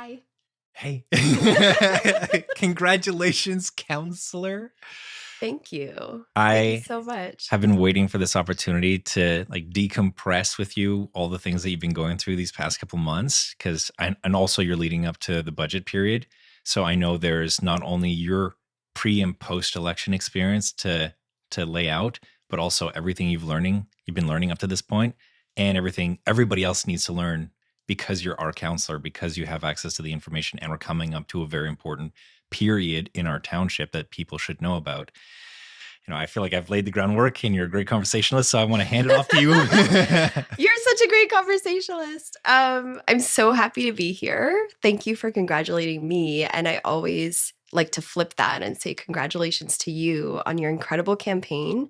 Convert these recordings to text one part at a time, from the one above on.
Hi. Hey. Congratulations, counselor. Thank you. Thank you I so much. have been waiting for this opportunity to like decompress with you all the things that you've been going through these past couple months and also you're leading up to the budget period. So I know there's not only your pre and post election experience to lay out, but also everything you've been learning up to this point and everything everybody else needs to learn because you're our counselor, because you have access to the information and we're coming up to a very important period in our township that people should know about. I feel like I've laid the groundwork and you're a great conversationalist, so I want to hand it off to you. You're such a great conversationalist. I'm so happy to be here. Thank you for congratulating me. And I always like to flip that and say congratulations to you on your incredible campaign,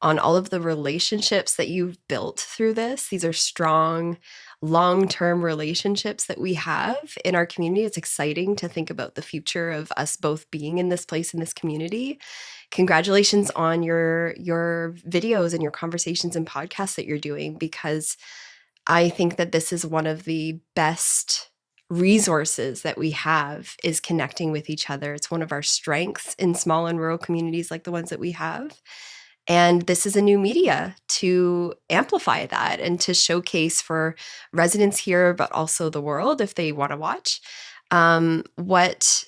on all of the relationships that you've built through this. These are strong, long-term relationships that we have in our community. It's exciting to think about the future of us both being in this place, in this community. Congratulations on your videos and your conversations and podcasts that you're doing, because I think that this is one of the best resources that we have, is connecting with each other. It's one of our strengths in small and rural communities like the ones that we have. And this is a new media to amplify that and to showcase for residents here, but also the world, if they want to watch, what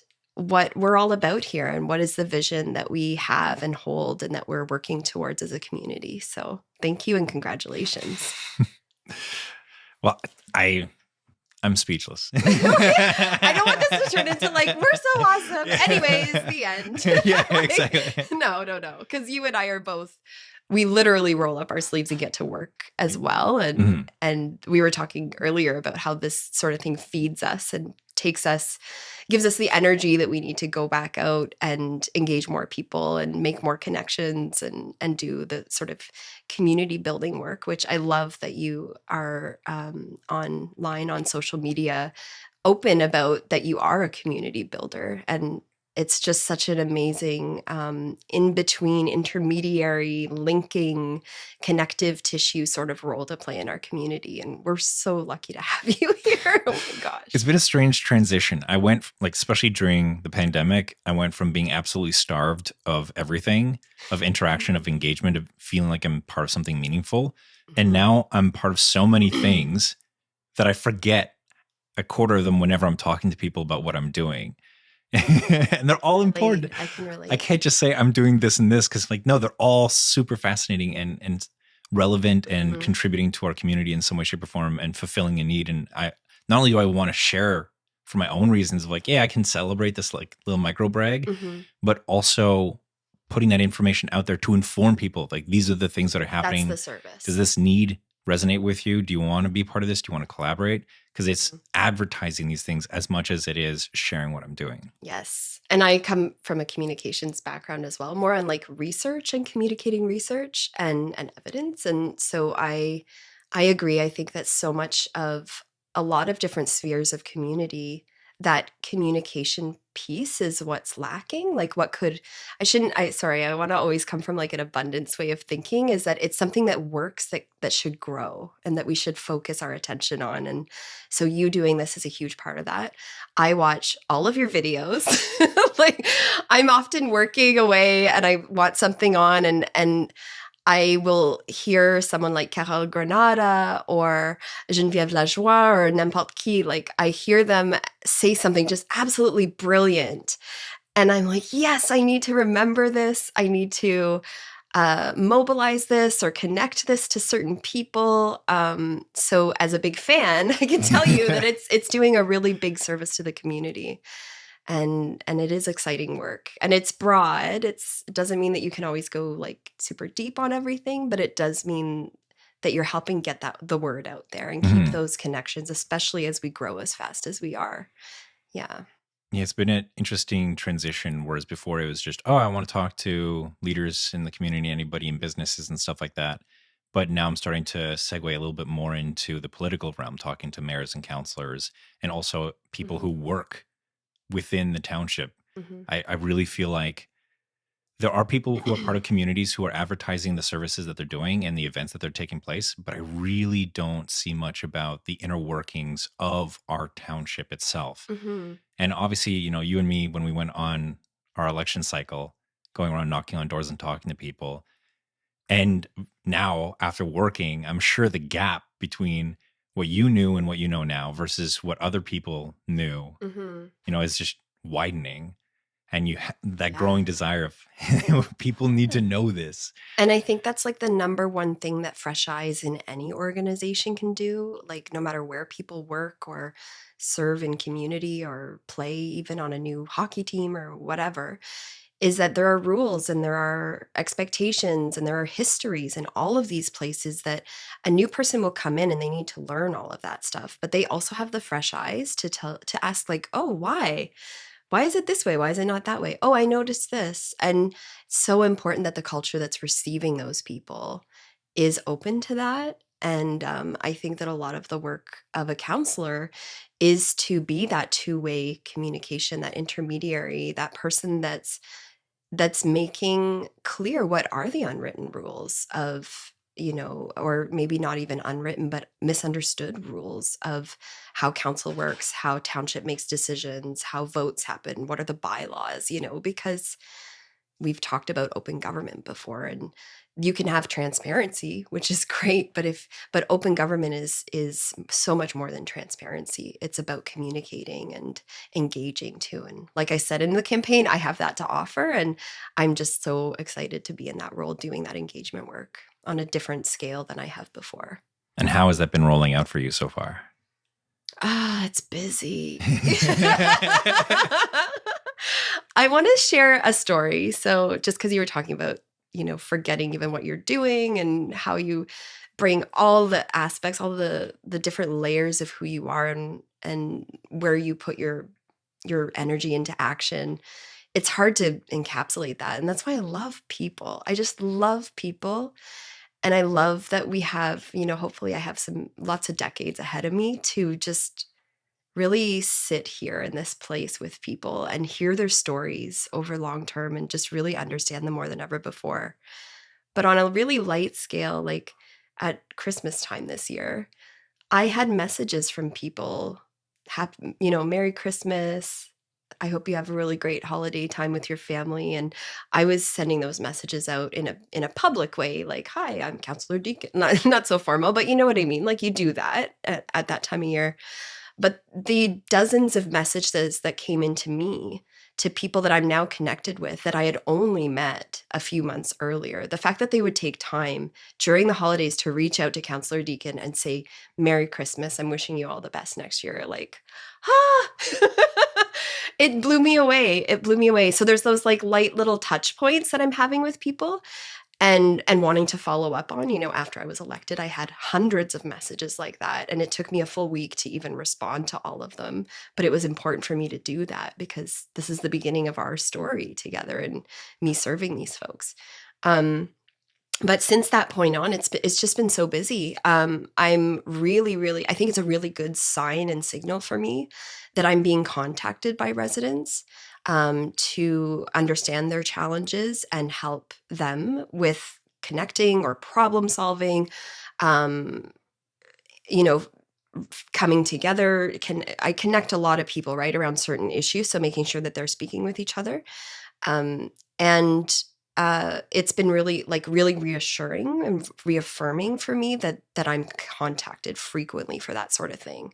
we're all about here and what is the vision that we have and hold and that we're working towards as a community. So thank you and congratulations. Well, I'm speechless. I don't want this to turn into like, we're so awesome. Yeah. Anyways, the end. Yeah, exactly. No. Because you and I are both, we literally roll up our sleeves and get to work as well. And we were talking earlier about how this sort of thing feeds us and gives us the energy that we need to go back out and engage more people and make more connections and do the sort of community building work, which I love that you are online on social media open about, that you are a community builder. And it's just such an amazing in-between, intermediary, linking, connective tissue sort of role to play in our community. And we're so lucky to have you here. Oh my gosh. It's been a strange transition. I went, especially during the pandemic, I went from being absolutely starved of everything, of interaction, of engagement, of feeling like I'm part of something meaningful. And now I'm part of so many things that I forget a quarter of them whenever I'm talking to people about what I'm doing. And they're all important. I can relate. I can't just say I'm doing this and this, because no, they're all super fascinating and relevant and contributing to our community in some way, shape, or form and fulfilling a need. And not only do I want to share for my own reasons of I can celebrate this little micro brag, but also putting that information out there to inform people. These are the things that are happening. That's the service. Does this need resonate with you? Do you want to be part of this? Do you want to collaborate? Because it's advertising these things as much as it is sharing what I'm doing. Yes. And I come from a communications background as well, more on research and communicating research and evidence. And so I agree. I think that so much of a lot of different spheres of community, that communication piece is what's lacking. I want to always come from an abundance way of thinking, is that it's something that works, that should grow and that we should focus our attention on. And so you doing this is a huge part of that. I watch all of your videos. I'm often working away and I want something on and I will hear someone like Carole Granada or Geneviève Lajoie or n'importe qui, I hear them say something just absolutely brilliant. And I'm like, yes, I need to remember this. I need to mobilize this or connect this to certain people. So as a big fan, I can tell you that it's doing a really big service to the community. And it is exciting work, and it's broad. It doesn't mean that you can always go super deep on everything, but it does mean that you're helping get the word out there and keep those connections, especially as we grow as fast as we are. Yeah. Yeah, it's been an interesting transition, whereas before it was just, I want to talk to leaders in the community, anybody in businesses and stuff like that. But now I'm starting to segue a little bit more into the political realm, talking to mayors and councillors and also people who work within the township. I really feel like there are people who are part of communities who are advertising the services that they're doing and the events that they're taking place, but I really don't see much about the inner workings of our township itself. Mhm. And obviously, you and me, when we went on our election cycle, going around knocking on doors and talking to people, and now after working, I'm sure the gap between what you knew and what you know now versus what other people knew, Mhm. is just widening. And that growing Yeah. desire of people need to know this. And I think that's like the number one thing that fresh eyes in any organization can do, like no matter where people work or serve in community or play even on a new hockey team or whatever, is that there are rules and there are expectations and there are histories in all of these places that a new person will come in and they need to learn all of that stuff. But they also have the fresh eyes to ask like, oh, why? Why is it this way? Why is it not that way? Oh, I noticed this. And it's so important that the culture that's receiving those people is open to that. And I think that a lot of the work of a counselor is to be that two-way communication, that intermediary, that person that's making clear what are the unwritten rules of, or maybe not even unwritten, but misunderstood rules of how council works, how township makes decisions, how votes happen, what are the bylaws, because we've talked about open government before, and you can have transparency, which is great, but open government is so much more than transparency. It's about communicating and engaging too. And like I said in the campaign, I have that to offer, and I'm just so excited to be in that role doing that engagement work on a different scale than I have before. And how has that been rolling out for you so far? It's busy. I want to share a story. So, just because you were talking about, forgetting even what you're doing and how you bring all the aspects, all the different layers of who you are and where you put your energy into action. It's hard to encapsulate that. And that's why I love people. I just love people. And I love that we have, hopefully I have lots of decades ahead of me to just really sit here in this place with people and hear their stories over long term and just really understand them more than ever before. But on a really light scale, like at Christmas time this year, I had messages from people, Merry Christmas. I hope you have a really great holiday time with your family. And I was sending those messages out in a public way, like, hi, I'm Councillor Deacon. Not so formal, but you know what I mean? Like you do that at that time of year. But the dozens of messages that came into me to people that I'm now connected with that I had only met a few months earlier, the fact that they would take time during the holidays to reach out to Councillor Deacon and say, Merry Christmas, I'm wishing you all the best next year. Like, ah, it blew me away. It blew me away. So there's those like light little touch points that I'm having with people and wanting to follow up on. After I was elected, I had hundreds of messages like that, and it took me a full week to even respond to all of them. But it was important for me to do that because this is the beginning of our story together and me serving these folks. But since that point on, it's just been so busy. I'm really, I think it's a really good sign and signal for me that I'm being contacted by residents to understand their challenges and help them with connecting or problem solving. Um, you know, Coming together. I connect a lot of people right around certain issues, so making sure that they're speaking with each other. And it's been really reassuring and reaffirming for me that I'm contacted frequently for that sort of thing.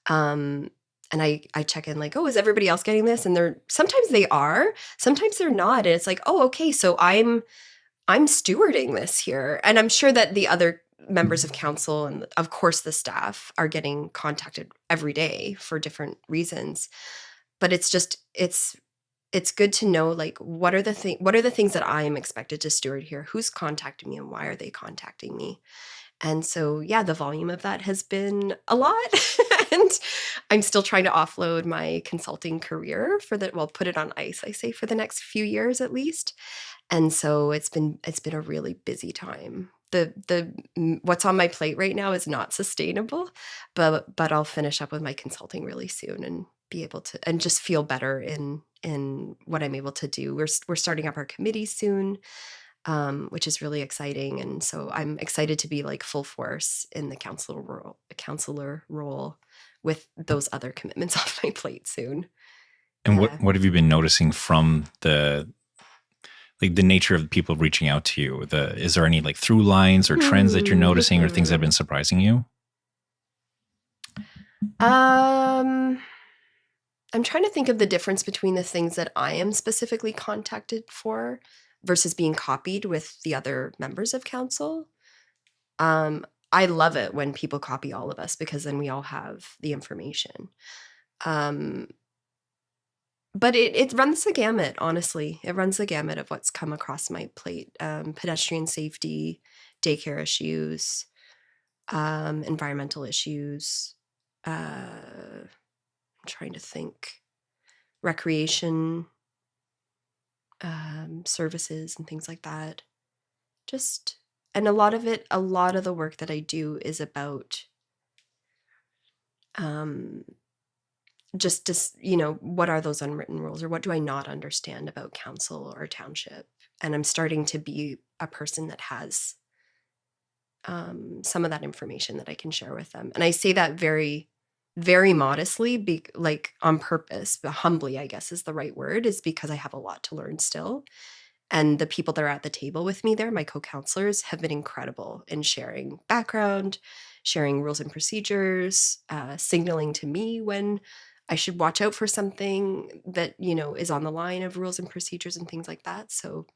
And I check in like, oh, is everybody else getting this? And sometimes they are, sometimes they're not. And it's like, oh, okay, so I'm stewarding this here. And I'm sure that the other members of council and of course the staff are getting contacted every day for different reasons. But it's good to know, like, what are the things that I am expected to steward here? Who's contacting me and why are they contacting me? And so, yeah, the volume of that has been a lot. And I'm still trying to offload my consulting career put it on ice, I say, for the next few years at least. And so it's been a really busy time. What's on my plate right now is not sustainable, but I'll finish up with my consulting really soon, and be able to and just feel better in what I'm able to do. We're starting up our committee soon, which is really exciting, and so I'm excited to be like full force in the counselor role with those other commitments off my plate soon. And Yeah. what have you been noticing from the nature of people reaching out to you? Is there any like through lines or trends that you're noticing or things that have been surprising you? Um, I'm trying to think of the difference between the things that I am specifically contacted for versus being copied with the other members of council. Um, I love it when people copy all of us because then we all have the information. Um, but it runs the gamut, honestly. It runs the gamut of what's come across my plate. Pedestrian safety, daycare issues, environmental issues. I'm trying to think. Recreation services and things like that. Just and a lot of the work that I do is about um, just what are those unwritten rules or what do I not understand about council or township? And I'm starting to be a person that has some of that information that I can share with them. And I say that very, very modestly, like on purpose, but humbly, I guess is the right word, is because I have a lot to learn still. And the people that are at the table with me there, my co-counselors, have been incredible in sharing background, sharing rules and procedures, signaling to me when I should watch out for something that, is on the line of rules and procedures and things like that. So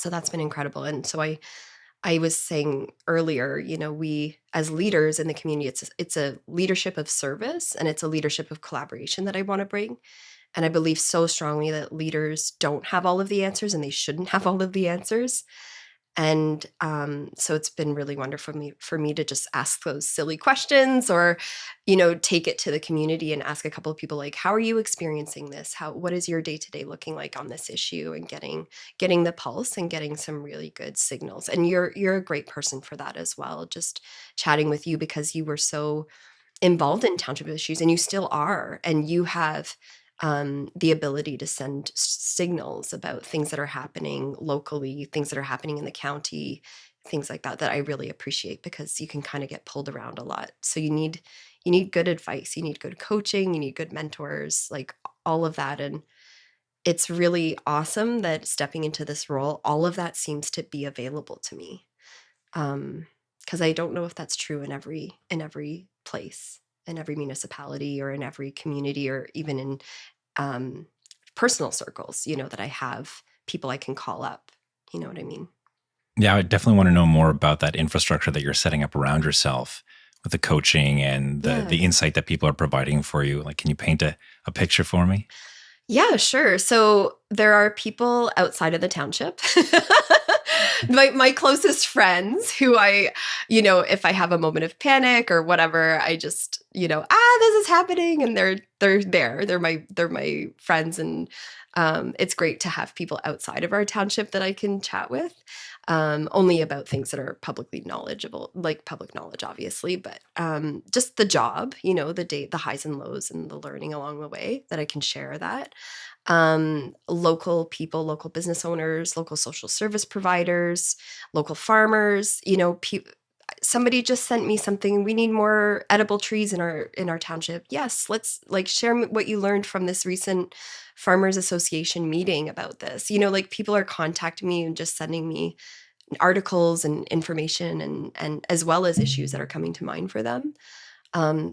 that's been incredible. And so I was saying earlier, we as leaders in the community, it's a leadership of service and it's a leadership of collaboration that I want to bring. And I believe so strongly that leaders don't have all of the answers and they shouldn't have all of the answers. And so it's been really wonderful for me to just ask those silly questions or, take it to the community and ask a couple of people like, how are you experiencing this? What is your day-to-day looking like on this issue, and getting the pulse and getting some really good signals. And you're a great person for that as well. Just chatting with you because you were so involved in township issues and you still are, and you have the ability to send signals about things that are happening locally, things that are happening in the county, things like that I really appreciate because you can kind of get pulled around a lot. So you need good advice, you need good coaching, you need good mentors, like all of that. And it's really awesome that stepping into this role, all of that seems to be available to me. Because I don't know if that's true in every place, in every municipality, or in every community, or even in personal circles, that I have people I can call up. You know what I mean? Yeah, I definitely want to know more about that infrastructure that you're setting up around yourself with the coaching and the Yeah. the insight that people are providing for you. Like, can you paint a picture for me? Yeah, sure. So there are people outside of the township. My closest friends who if I have a moment of panic or whatever, I just, this is happening, and they're there. They're my friends, and it's great to have people outside of our township that I can chat with. Only about things that are publicly knowledgeable, like public knowledge, obviously, but just the job, the highs and lows and the learning along the way that I can share that. Local people, local business owners, local social service providers, local farmers, somebody just sent me something. We need more edible trees in our township. Yes, let's share what you learned from this recent farmers association meeting about this. People are contacting me and just sending me articles and information, and as well as issues that are coming to mind for them.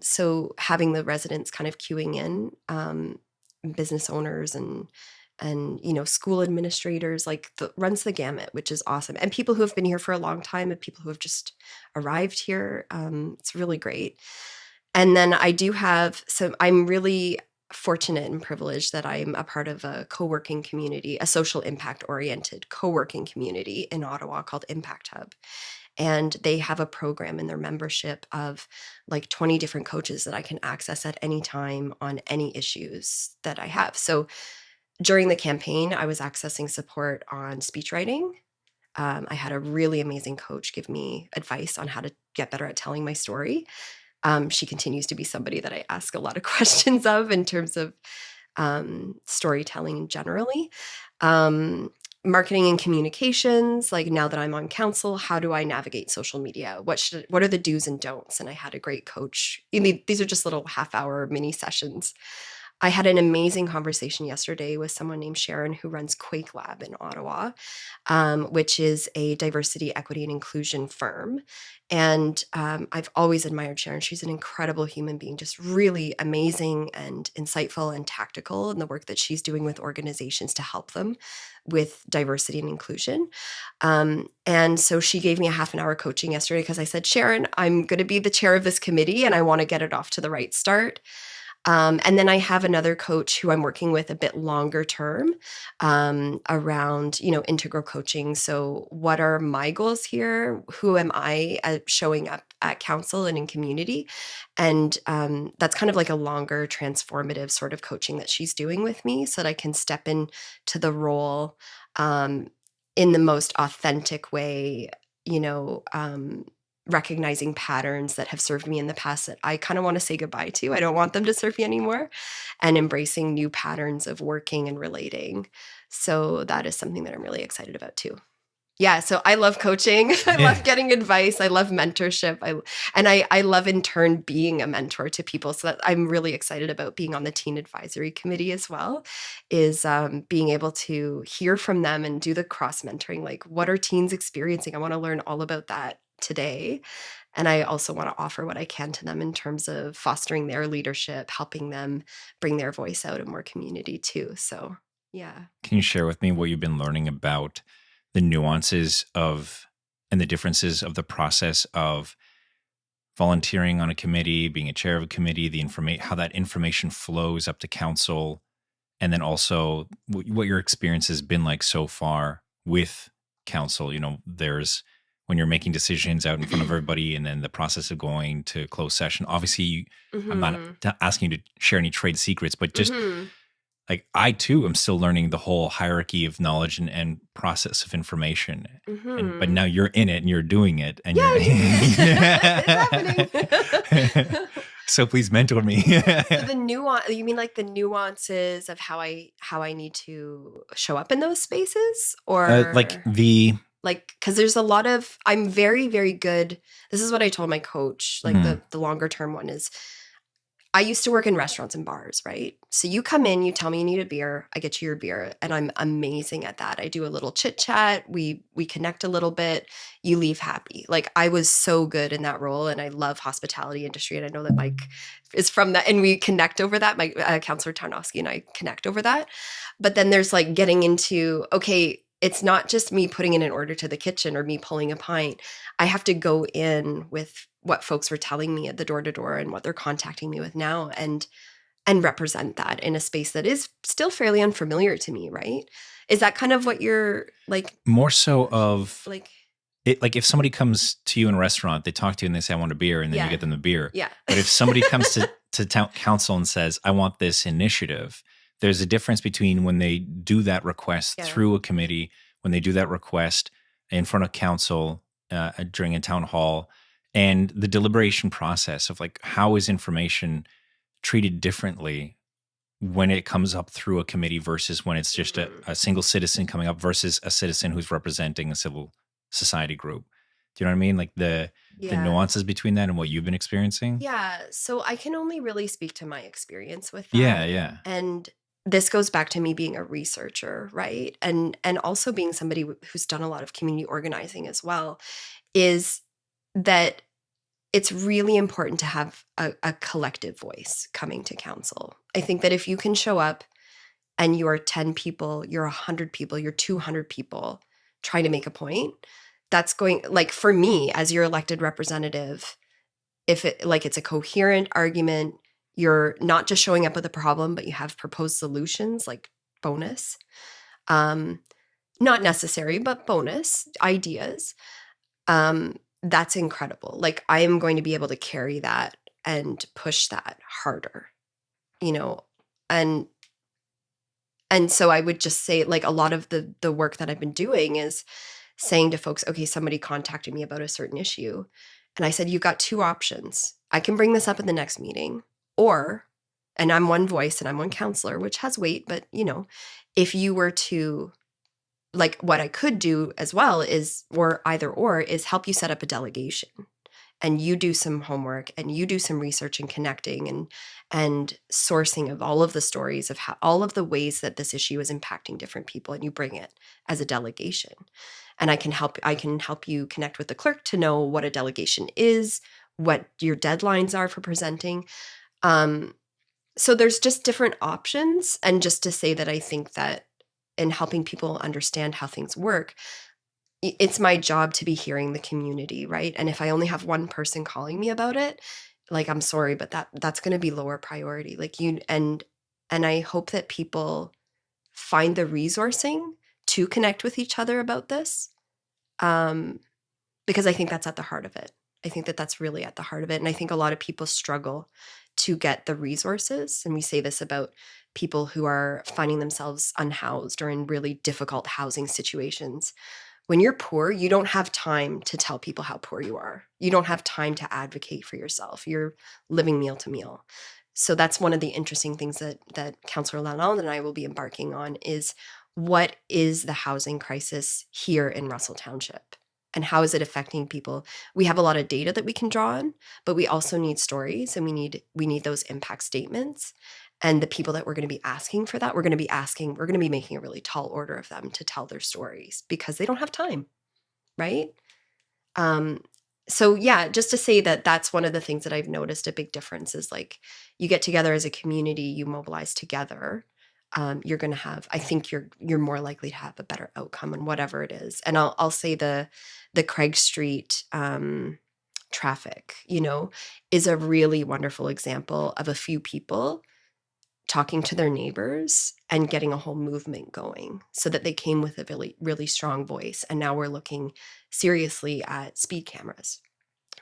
So having the residents kind of queuing in, business owners and school administrators, runs the gamut, which is awesome. And people who have been here for a long time and people who have just arrived here. It's really great. And then I'm really fortunate and privileged that I'm a part of a co-working community, a social impact oriented co-working community in Ottawa called Impact Hub. And they have a program in their membership of 20 different coaches that I can access at any time on any issues that I have. So during the campaign, I was accessing support on speech writing. I had a really amazing coach give me advice on how to get better at telling my story. She continues to be somebody that I ask a lot of questions of in terms of storytelling generally. Marketing and communications, like now that I'm on council, how do I navigate social media? What are the do's and don'ts? And I had a great coach. These are just little half-hour mini sessions. I had an amazing conversation yesterday with someone named Sharon who runs Quake Lab in Ottawa, which is a diversity, equity, and inclusion firm. And I've always admired Sharon. She's an incredible human being, just really amazing and insightful and tactical in the work that she's doing with organizations to help them with diversity and inclusion. And so she gave me a half an hour coaching yesterday because I said, Sharon, I'm going to be the chair of this committee and I want to get it off to the right start. And then I have another coach who I'm working with a bit longer term around, integral coaching. So what are my goals here? Who am I showing up at council and in community? And that's kind of like a longer transformative sort of coaching that she's doing with me so that I can step into the role in the most authentic way, recognizing patterns that have served me in the past that I kind of want to say goodbye to. I don't want them to serve me anymore, and embracing new patterns of working and relating. So that is something that I'm really excited about too. Yeah, so I love coaching. I love getting advice. I love mentorship. I love in turn being a mentor to people. So that I'm really excited about being on the teen advisory committee as well, is being able to hear from them and do the cross mentoring. Like, what are teens experiencing? I want to learn all about that today. And I also want to offer what I can to them in terms of fostering their leadership, helping them bring their voice out in more community too. So, yeah. Can you share with me what you've been learning about the nuances of and the differences of the process of volunteering on a committee, being a chair of a committee, how that information flows up to council, and then also what your experience has been like so far with council? There's when you're making decisions out in front of everybody, and then the process of going to closed session. Obviously, I'm not asking you to share any trade secrets, but just like I too am still learning the whole hierarchy of knowledge and process of information. But now you're in it and you're doing it, and you're it's happening. So please mentor me. So the nuance, you mean like the nuances of how I need to show up in those spaces, or because there's a lot of, I'm very, very good. This is what I told my coach, like the longer term one is, I used to work in restaurants and bars, right? So you come in, you tell me you need a beer, I get you your beer, and I'm amazing at that. I do a little chit chat, we connect a little bit, you leave happy. Like, I was so good in that role, and I love hospitality industry, and I know that Mike is from that, and we connect over that. My Councillor Tarnowski and I connect over that. But then there's like getting into, okay, it's not just me putting in an order to the kitchen or me pulling a pint. I have to go in with what folks were telling me at the door-to-door and what they're contacting me with now, and represent that in a space that is still fairly unfamiliar to me, right? Is that kind of what you're like? More so of like it, like if somebody comes to you in a restaurant, they talk to you and they say, I want a beer, and then you get them the beer. Yeah. But if somebody comes to town council and says, I want this initiative, there's a difference between when they do that request through a committee, when they do that request in front of council during a town hall, and the deliberation process of like, how is information treated differently when it comes up through a committee versus when it's just a single citizen coming up versus a citizen who's representing a civil society group. Do you know what I mean? Like the nuances between that and what you've been experiencing? Yeah. So I can only really speak to my experience with that. Yeah. And this goes back to me being a researcher, right? And also being somebody who's done a lot of community organizing as well, is that it's really important to have a collective voice coming to council. I think that if you can show up and you are 10 people, you're 100 people, you're 200 people trying to make a point, that's going, like, for me as your elected representative, if it's a coherent argument, you're not just showing up with a problem, but you have proposed solutions, like bonus. Not necessary, but bonus ideas. That's incredible. Like, I am going to be able to carry that and push that harder, and so I would just say, like, a lot of the work that I've been doing is saying to folks, okay, somebody contacted me about a certain issue. And I said, you've got two options. I can bring this up in the next meeting, or, and I'm one voice and I'm one counselor, which has weight, but if you were to, like, what I could do as well is, or either or, is help you set up a delegation, and you do some homework and you do some research and connecting and sourcing of all of the stories of how all of the ways that this issue is impacting different people, and you bring it as a delegation. And I can help you connect with the clerk to know what a delegation is, what your deadlines are for presenting. So there's just different options. And just to say that I think that in helping people understand how things work, it's my job to be hearing the community, right? And if I only have one person calling me about it, like, I'm sorry, but that's going to be lower priority. Like, and I hope that people find the resourcing to connect with each other about this, because I think that's at the heart of it. I think that that's really at the heart of it. And I think a lot of people struggle to get the resources. And we say this about people who are finding themselves unhoused or in really difficult housing situations. When you're poor, you don't have time to tell people how poor you are. You don't have time to advocate for yourself. You're living meal to meal. So that's one of the interesting things that Councillor Lalonde and I will be embarking on, is what is the housing crisis here in Russell Township? And how is it affecting people? We have a lot of data that we can draw on, but we also need stories, and we need those impact statements. And the people that we're going to be asking for that, we're going to be making a really tall order of them to tell their stories, because they don't have time, right? So yeah, just to say that that's one of the things that I've noticed a big difference is, like, you get together as a community, you mobilize together. You're going to have, I think you're more likely to have a better outcome in whatever it is. And I'll say the Craig Street traffic, is a really wonderful example of a few people talking to their neighbors and getting a whole movement going, so that they came with a really, really strong voice. And now we're looking seriously at speed cameras,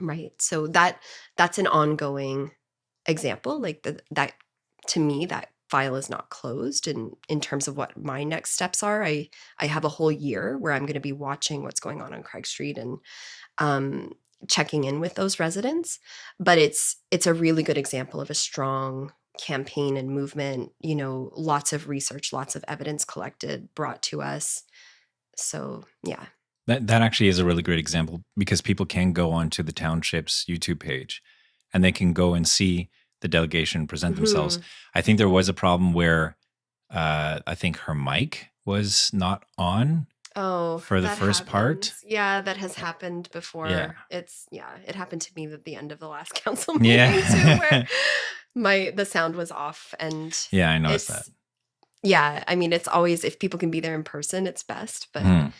right? So that's an ongoing example. Like, that, to me, that file is not closed. And in terms of what my next steps are, I have a whole year where I'm going to be watching what's going on Craig Street and checking in with those residents. But it's a really good example of a strong campaign and movement, lots of research, lots of evidence collected, brought to us. So yeah. That actually is a really great example, because people can go onto the township's YouTube page and they can go and see the delegation present themselves. I think there was a problem where I think her mic was not on for the first part. Yeah, that has happened before. Yeah. It happened to me at the end of the last council meeting too, where the sound was off. And yeah, I noticed that. Yeah, I mean, it's always, if people can be there in person, it's best. But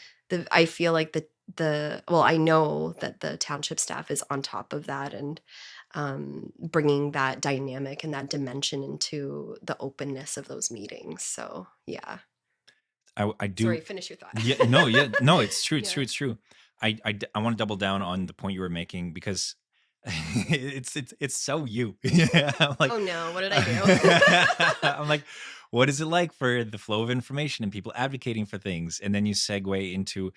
I feel like I know that the township staff is on top of that, and bringing that dynamic and that dimension into the openness of those meetings. So yeah. I do. Sorry, finish your thought. No, it's true. It's true. It's true. I want to double down on the point you were making, because it's so you. I'm like, oh no, what did I do? I'm like, what is it like for the flow of information and people advocating for things? And then you segue into,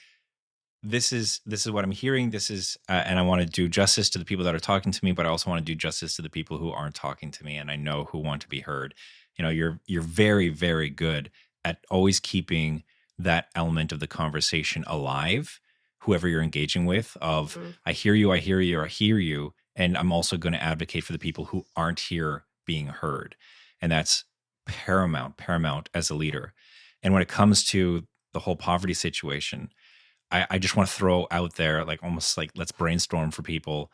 this is what I'm hearing. This is, and I want to do justice to the people that are talking to me, but I also want to do justice to the people who aren't talking to me, and I know who want to be heard. You're very, very good at always keeping that element of the conversation alive, whoever you're engaging with, of I hear you, or I hear you. And I'm also going to advocate for the people who aren't here being heard. And that's paramount as a leader. And when it comes to the whole poverty situation, I just want to throw out there, like, almost like, let's brainstorm for people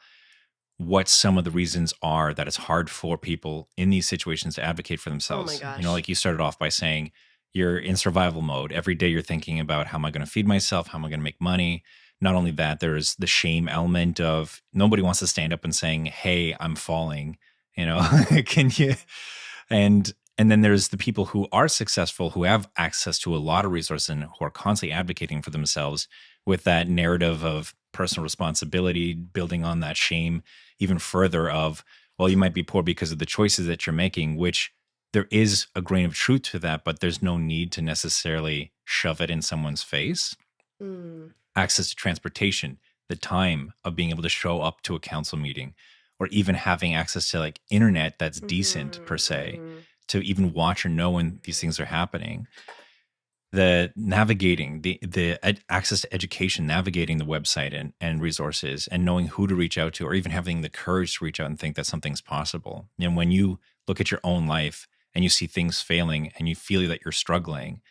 what some of the reasons are that it's hard for people in these situations to advocate for themselves. Oh my gosh. Like, you started off by saying you're in survival mode. Every day you're thinking about, how am I going to feed myself? How am I going to make money? Not only that, there's the shame element of nobody wants to stand up and saying, hey, I'm falling, can you? And then there's the people who are successful, who have access to a lot of resources and who are constantly advocating for themselves, with that narrative of personal responsibility, building on that shame even further of, well, you might be poor because of the choices that you're making, which there is a grain of truth to that, but there's no need to necessarily shove it in someone's face. Access to transportation, the time of being able to show up to a council meeting, or even having access to like internet that's decent per Mhm, se, mhm. to even watch or know when these things are happening. The navigating, access to education, navigating the website and resources, and knowing who to reach out to, or even having the courage to reach out and think that something's possible. And when you look at your own life and you see things failing and you feel that you're struggling,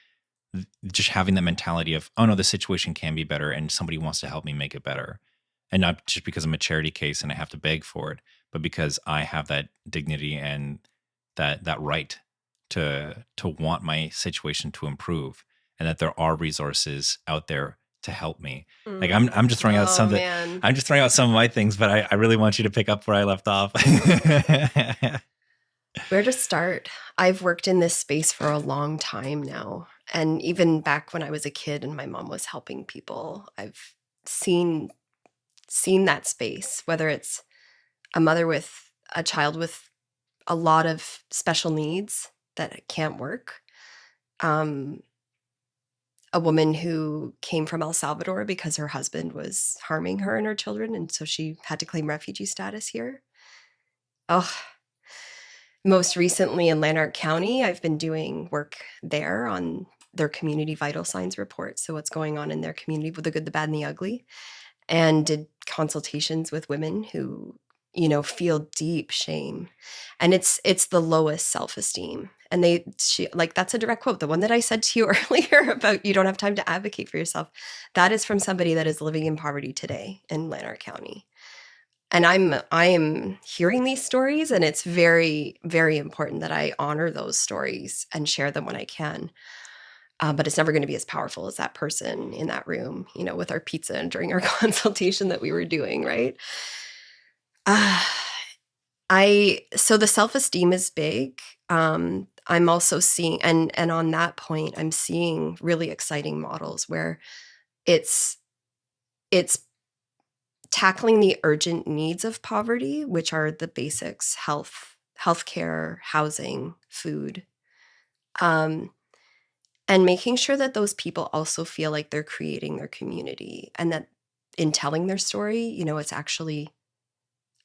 just having that mentality of, oh no, the situation can be better and somebody wants to help me make it better. And not just because I'm a charity case and I have to beg for it, but because I have that dignity and that right to want my situation to improve, and that there are resources out there to help me. Like I'm just throwing out Oh, something. man. I'm just throwing out some of my things, but I really want you to pick up where I left off. Where to start? I've worked in this space for a long time now. And even back when I was a kid and my mom was helping people, I've seen that space, whether it's a mother with a child with a lot of special needs that can't work, um, a woman who came from El Salvador because her husband was harming her and her children, and so she had to claim refugee status here. Oh, most recently in Lanark County, I've been doing work there on their community vital signs report. So what's going on in their community with the good, the bad, and the ugly, and did consultations with women who, feel deep shame. And it's the lowest self-esteem. And she like, that's a direct quote. The one that I said to you earlier about you don't have time to advocate for yourself. That is from somebody that is living in poverty today in Lanark County. And I am hearing these stories, and it's very, very important that I honor those stories and share them when I can. But it's never going to be as powerful as that person in that room, with our pizza and during our consultation that we were doing, right? Uh, so the self-esteem is big. I'm also seeing, and on that point, I'm seeing really exciting models where it's it's tackling the urgent needs of poverty, which are the basics: healthcare, housing, food, um, and making sure that those people also feel like they're creating their community, and that in telling their story, it's actually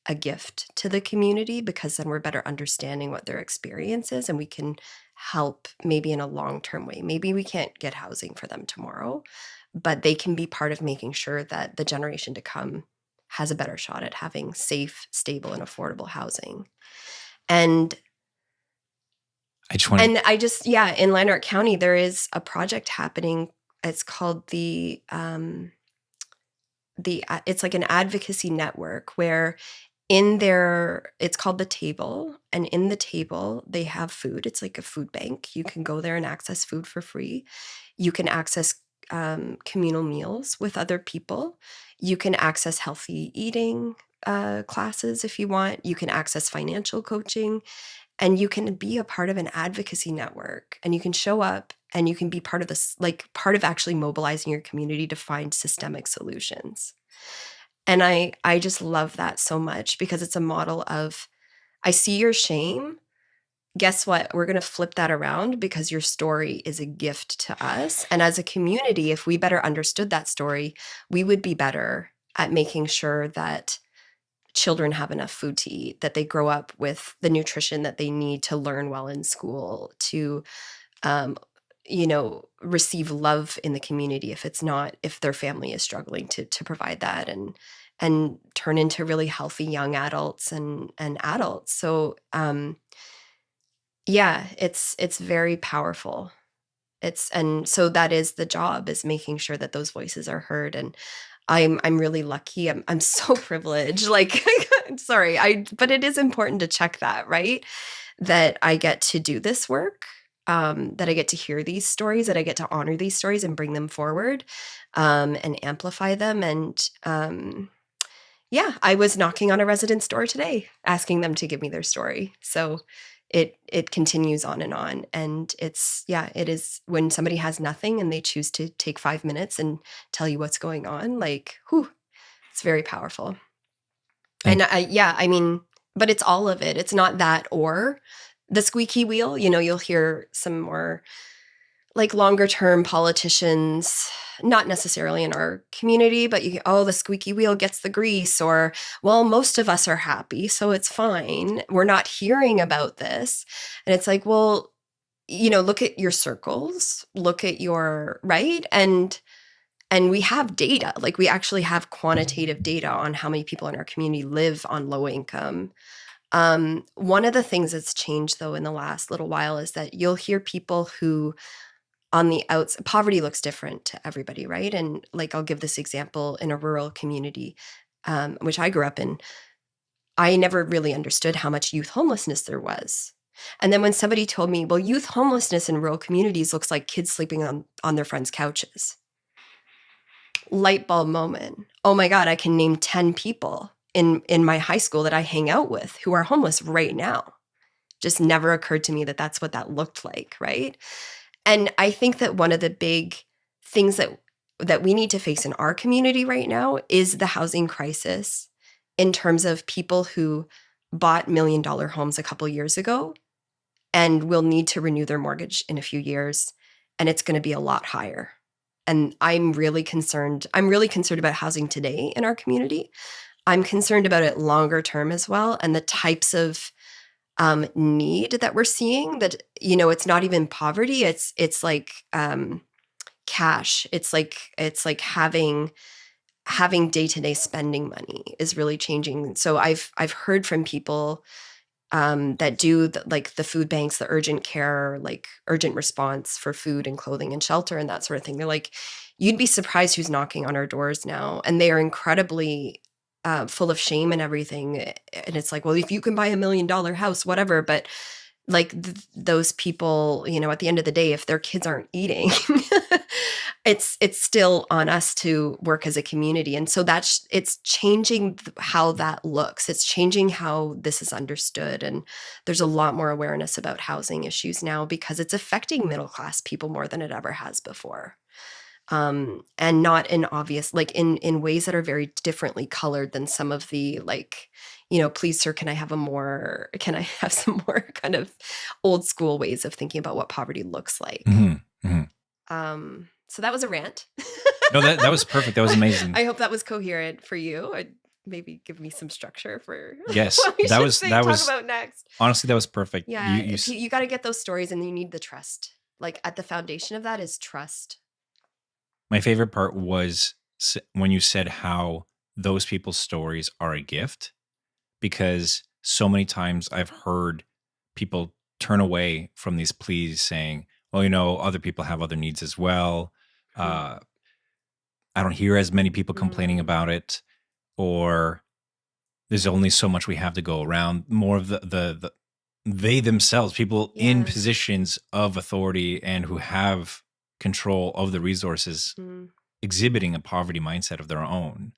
a gift to the community, because then we're better understanding what their experience is, and we can help maybe in a long-term way. Maybe we can't get housing for them tomorrow, but they can be part of making sure that the generation to come has a better shot at having safe, stable, and affordable housing. And I just want to. I just, yeah, in Lanark County, there is a project happening. It's called it's like an advocacy network where it's called the Table, and in the Table they have food. It's like a food bank. You can go there and access food for free. You can access communal meals with other people. You can access healthy eating classes if you want. You can access financial coaching, and you can be a part of an advocacy network, and you can show up and you can be part of this, like part of actually mobilizing your community to find systemic solutions. And I just love that so much, because it's a model of, I see your shame. Guess what? We're going to flip that around, because your story is a gift to us. And as a community, if we better understood that story, we would be better at making sure that children have enough food to eat, that they grow up with the nutrition that they need to learn well in school, to um, receive love in the community if their family is struggling to provide that, and turn into really healthy young adults and adults. So yeah, it's very powerful. And so that is the job, is making sure that those voices are heard. And I'm really lucky. I'm so privileged. Like, sorry, but it is important to check that, right? That I get to do this work, that I get to hear these stories, that I get to honor these stories and bring them forward, and amplify them. And yeah, I was knocking on a resident's door today, asking them to give me their story. So it continues on. And it is, when somebody has nothing and they choose to take 5 minutes and tell you what's going on, like, whew, it's very powerful. And I mean, but it's all of it. It's not that or the squeaky wheel. You'll hear some more like longer term politicians, not necessarily in our community, but the squeaky wheel gets the grease, or, well, most of us are happy, so it's fine. We're not hearing about this. And it's like, well, look at your circles, look at your, right? And we have data, like we actually have quantitative data on how many people in our community live on low income. One of the things that's changed though in the last little while is that you'll hear people who on the outs, poverty looks different to everybody, right? And like, I'll give this example in a rural community, which I grew up in. I never really understood how much youth homelessness there was. And then when somebody told me, well, youth homelessness in rural communities looks like kids sleeping on their friends' couches. Light bulb moment. Oh my God, I can name 10 people in my high school that I hang out with who are homeless right now. Just never occurred to me that that's what that looked like, right? And I think that one of the big things that we need to face in our community right now is the housing crisis, in terms of people who bought $1 million homes a couple years ago and will need to renew their mortgage in a few years, and it's going to be a lot higher. And I'm really concerned about housing today in our community. I'm concerned about it longer term as well, and the types of need that we're seeing, that, it's not even poverty. It's like cash. It's like having day-to-day spending money is really changing. So I've heard from people that do the food banks, the urgent care, like urgent response for food and clothing and shelter and that sort of thing. They're like, you'd be surprised who's knocking on our doors now. And they are incredibly full of shame and everything. And it's like, well, if you can buy $1 million house, whatever. But like those people, at the end of the day, if their kids aren't eating, it's still on us to work as a community. And so it's changing how that looks. It's changing how this is understood. And there's a lot more awareness about housing issues now because it's affecting middle-class people more than it ever has before. And not in obvious, like in ways that are very differently colored than some of the please, sir, can I have some more kind of old school ways of thinking about what poverty looks like? Mm-hmm. Mm-hmm. So that was a rant. No, that was perfect. That was amazing. I hope that was coherent for you. Maybe give me some structure for yes. what we that should was talk about next. Honestly, that was perfect. Yeah, you got to get those stories, and you need the trust. Like at the foundation of that is trust. My favorite part was when you said how those people's stories are a gift, because so many times I've heard people turn away from these pleas saying, well, other people have other needs as well. I don't hear as many people complaining about it, or there's only so much we have to go around. More of the they themselves, people in positions of authority and who have control of the resources, exhibiting a poverty mindset of their own.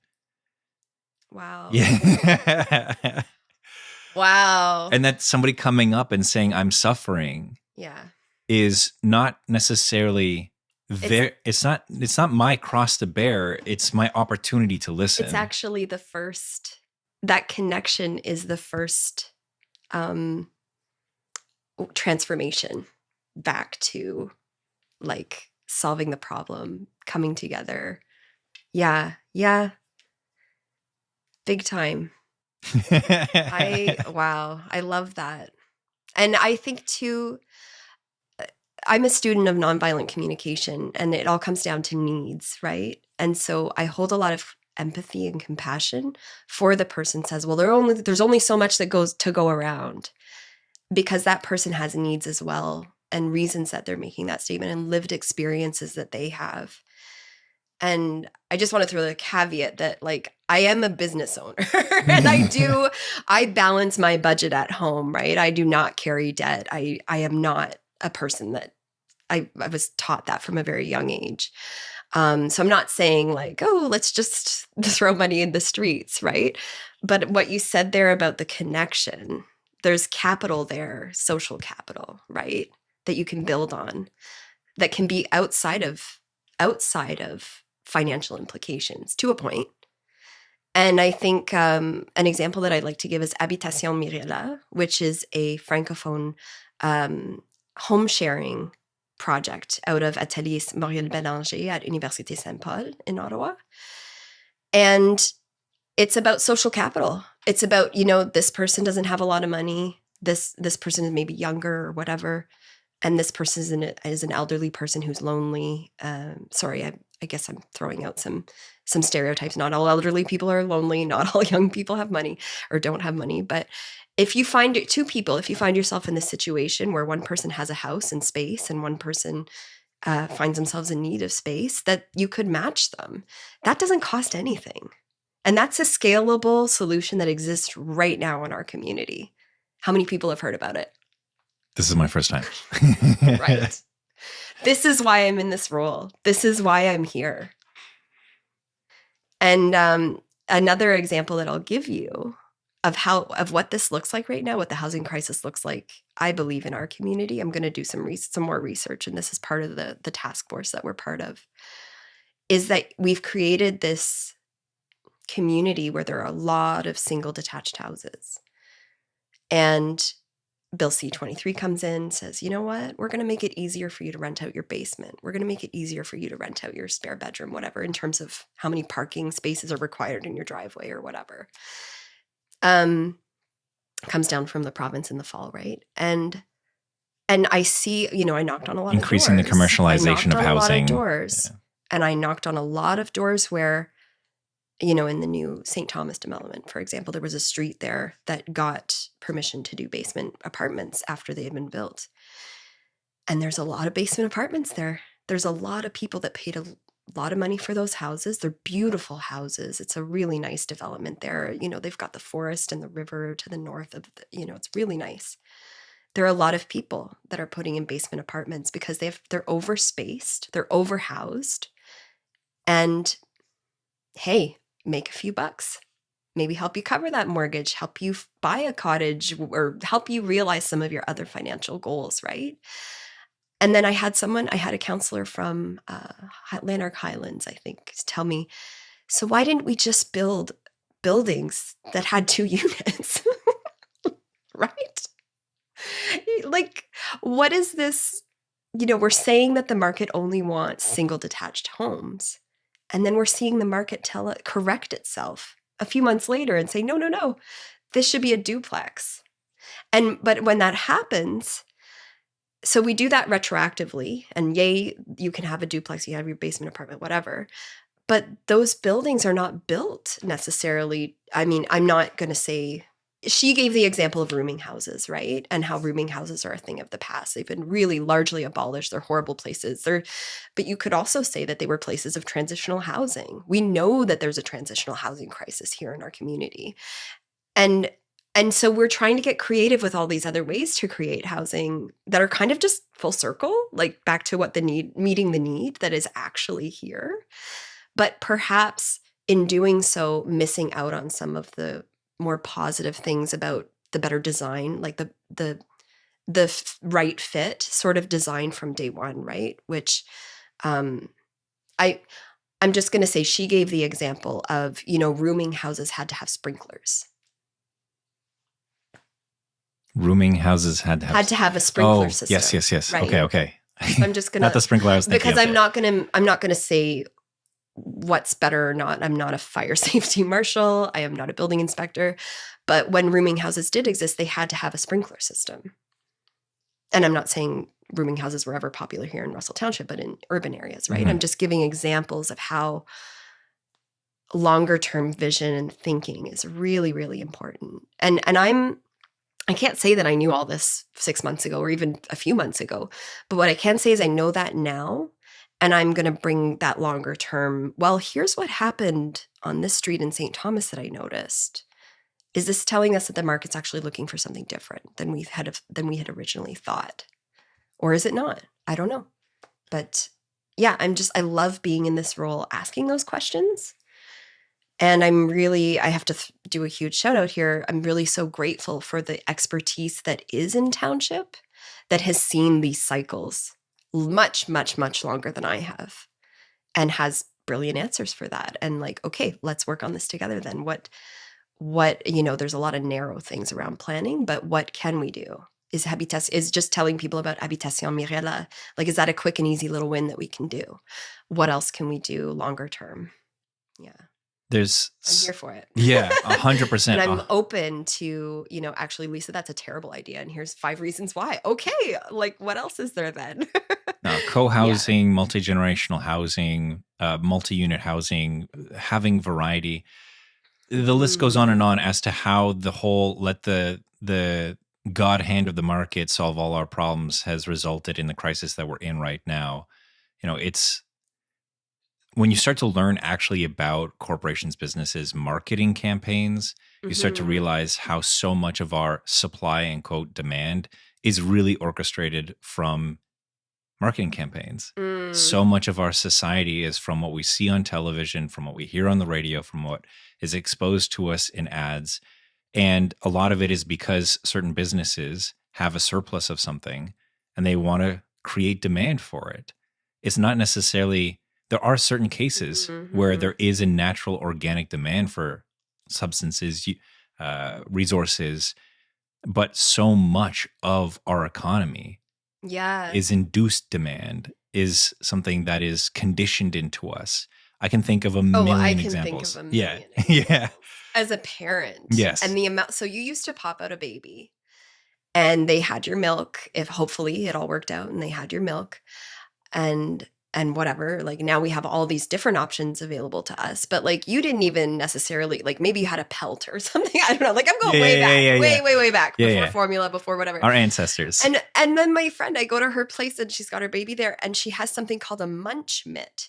Wow. Yeah. Wow. And that somebody coming up and saying, I'm suffering. Yeah. Is not necessarily there. It's not my cross to bear. It's my opportunity to listen. It's actually that connection is the first transformation back to like solving the problem, coming together. Yeah. Big time. Wow. I love that. And I think too, I'm a student of nonviolent communication, and it all comes down to needs, right? And so I hold a lot of empathy and compassion for the person says, well, there's only so much that goes to go around, because that person has needs as well, and reasons that they're making that statement, and lived experiences that they have. And I just want to throw the caveat that like I am a business owner and I balance my budget at home, right? I do not carry debt. I am not a person that I was taught that from a very young age. So I'm not saying like, oh, let's just throw money in the streets, right? But what you said there about the connection, there's capital there, social capital, right? That you can build on, that can be outside of financial implications to a point. And I think an example that I'd like to give is Habitation Mirella, which is a Francophone home sharing project out of Atelier Mauriel Bélanger at Université Saint-Paul in Ottawa. And it's about social capital. It's about, this person doesn't have a lot of money. This person is maybe younger or whatever. And this person is an elderly person who's lonely. Sorry, I guess I'm throwing out some stereotypes. Not all elderly people are lonely. Not all young people have money or don't have money. But if you find if you find yourself in this situation where one person has a house and space and one person finds themselves in need of space, that you could match them. That doesn't cost anything. And that's a scalable solution that exists right now in our community. How many people have heard about it? This is my first time. Right. This is why I'm in this role. This is why I'm here. And another example that I'll give you of what this looks like right now, what the housing crisis looks like, I believe, in our community. I'm going to do some more research, and this is part of the task force that we're part of, is that we've created this community where there are a lot of single detached houses. And Bill C-23 comes in, says, you know what? We're going to make it easier for you to rent out your basement. We're going to make it easier for you to rent out your spare bedroom, whatever, in terms of how many parking spaces are required in your driveway or whatever. Comes down from the province in the fall, right? And I see, I knocked on a lot increasing of doors. the commercialization of housing. I knocked on a lot of doors. Yeah. And I knocked on a lot of doors where, in the new St. Thomas development, for example, there was a street there that got permission to do basement apartments after they had been built. And there's a lot of basement apartments there. There's a lot of people that paid a lot of money for those houses. They're beautiful houses. It's a really nice development there. They've got the forest and the river to the north of, it's really nice. There are a lot of people that are putting in basement apartments because they're overspaced, they're overhoused, and hey, make a few bucks. Maybe help you cover that mortgage, help you buy a cottage, or help you realize some of your other financial goals, right? And then I had a counselor from Lanark Highlands, I think, tell me, so why didn't we just build buildings that had 2 units? Right? Like, what is this? We're saying that the market only wants single detached homes. And then we're seeing the market correct itself a few months later and say, no, this should be a duplex. But when that happens, so we do that retroactively, and yay, you can have a duplex, you have your basement apartment, whatever. But those buildings are not built necessarily. I mean, I'm not going to say, she gave the example of rooming houses, right? And how rooming houses are a thing of the past. They've been really largely abolished. They're horrible places. But you could also say that they were places of transitional housing. We know that there's a transitional housing crisis here in our community. And so we're trying to get creative with all these other ways to create housing that are kind of just full circle, like back to what meeting the need that is actually here. But perhaps in doing so, missing out on some of the more positive things about the better design, like the right fit sort of design from day one, right? Which I'm just going to say, she gave the example of, rooming houses had to have sprinklers. Rooming houses had to have a sprinkler system. Yes. Right? Okay. I'm just gonna not the sprinkler I was thinking because I'm not gonna say what's better or not. I'm not a fire safety marshal. I am not a building inspector. But when rooming houses did exist, they had to have a sprinkler system. And I'm not saying rooming houses were ever popular here in Russell Township, but in urban areas, right? Mm-hmm. I'm just giving examples of how longer term vision and thinking is really, really important. And I can't say that I knew all this 6 months ago or even a few months ago, but what I can say is I know that now, and I'm going to bring that longer term. Well, here's what happened on this street in St. Thomas that I noticed. Is this telling us that the market's actually looking for something different than we had originally thought? Or is it not? I don't know. But yeah, I love being in this role, asking those questions. And I have to do a huge shout out here. I'm really so grateful for the expertise that is in Township that has seen these cycles much, much, much longer than I have and has brilliant answers for that. And like, okay, let's work on this together then. What, there's a lot of narrow things around planning, but what can we do? is just telling people about Habitation Mirella. Like, is that a quick and easy little win that we can do? What else can we do longer term? Yeah. There's I'm here for it. yeah, And 100%. I'm open to, actually, Lisa, that's a terrible idea. And here's 5 reasons why. Okay. Like, what else is there then? No, Yeah. co-housing, multi-generational housing, multi-unit housing, having variety. The list goes on and on as to how the whole let the God hand of the market solve all our problems has resulted in the crisis that we're in right now. It's when you start to learn actually about corporations, businesses, marketing campaigns, you start to realize how so much of our supply and quote demand is really orchestrated from marketing campaigns. So much of our society is from what we see on television, from what we hear on the radio, from what is exposed to us in ads. And a lot of it is because certain businesses have a surplus of something and they want to create demand for it. It's not necessarily, there are certain cases where there is a natural organic demand for substances, resources, but so much of our economy Yeah. is induced demand, is something that is conditioned into us. I can think of a million I can examples. think of a Yeah. million Yeah. examples. As a parent. Yes. And the amount, so you used to pop out a baby and they had your milk, if hopefully it all worked out and they had your milk and whatever. Like, now we have all these different options available to us, but like, you didn't even necessarily, like, maybe you had a pelt or something. I don't know. Like, I'm going way back, way back, before formula, before whatever. Our ancestors. And then my friend, I go to her place and she's got her baby there and she has something called a munch mitt,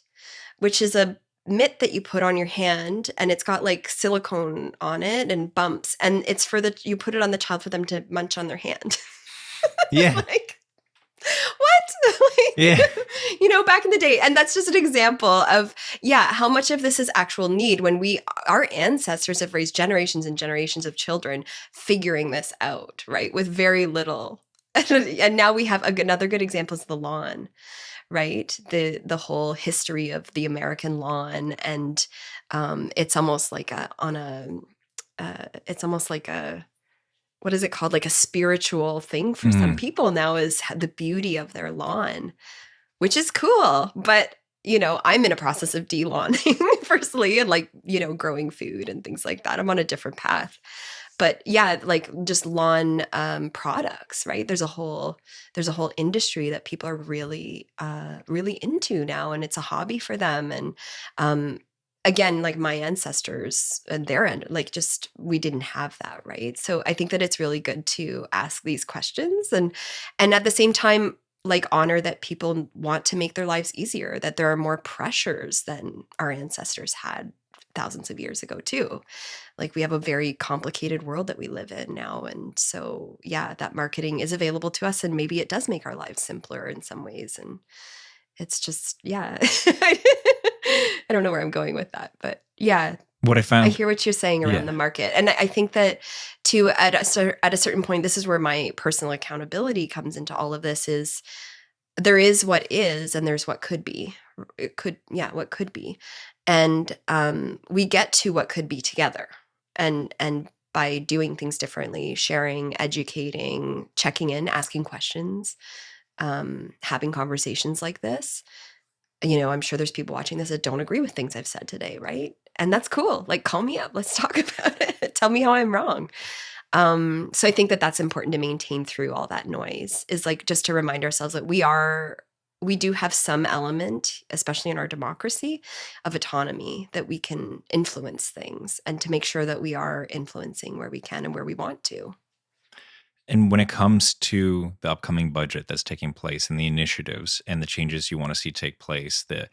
which is a mitt that you put on your hand and it's got like silicone on it and bumps, and it's you put it on the child for them to munch on their hand. Yeah. Like, what? Like, yeah. Back in the day. And that's just an example of, how much of this is actual need when our ancestors have raised generations and generations of children figuring this out, right? With very little. And now we have another good example is the lawn, right? The whole history of the American lawn. And it's almost like it's almost like a, what is it called? Like a spiritual thing for some people now, is the beauty of their lawn, which is cool. But, I'm in a process of de-lawning personally, and like, growing food and things like that. I'm on a different path. But like just lawn products, right? There's a whole industry that people are really, really into now, and it's a hobby for them. And again, like my ancestors and their end, like just we didn't have that, right? So I think that it's really good to ask these questions and at the same time, like, honor that people want to make their lives easier, that there are more pressures than our ancestors had thousands of years ago too. Like, we have a very complicated world that we live in now. And so, that marketing is available to us, and maybe it does make our lives simpler in some ways. And it's just, I don't know where I'm going with that, but what I found, I hear what you're saying around the market. And I think that too, at a certain point, this is where my personal accountability comes into all of this, is there is what is, and there's what could be. What could be. And we get to what could be together. And by doing things differently, sharing, educating, checking in, asking questions, having conversations like this. I'm sure there's people watching this that don't agree with things I've said today, right? And that's cool. Like, call me up. Let's talk about it. Tell me how I'm wrong. So I think that that's important to maintain through all that noise, is like just to remind ourselves that we do have some element, especially in our democracy, of autonomy, that we can influence things, and to make sure that we are influencing where we can and where we want to. And when it comes to the upcoming budget that's taking place and the initiatives and the changes you want to see take place, the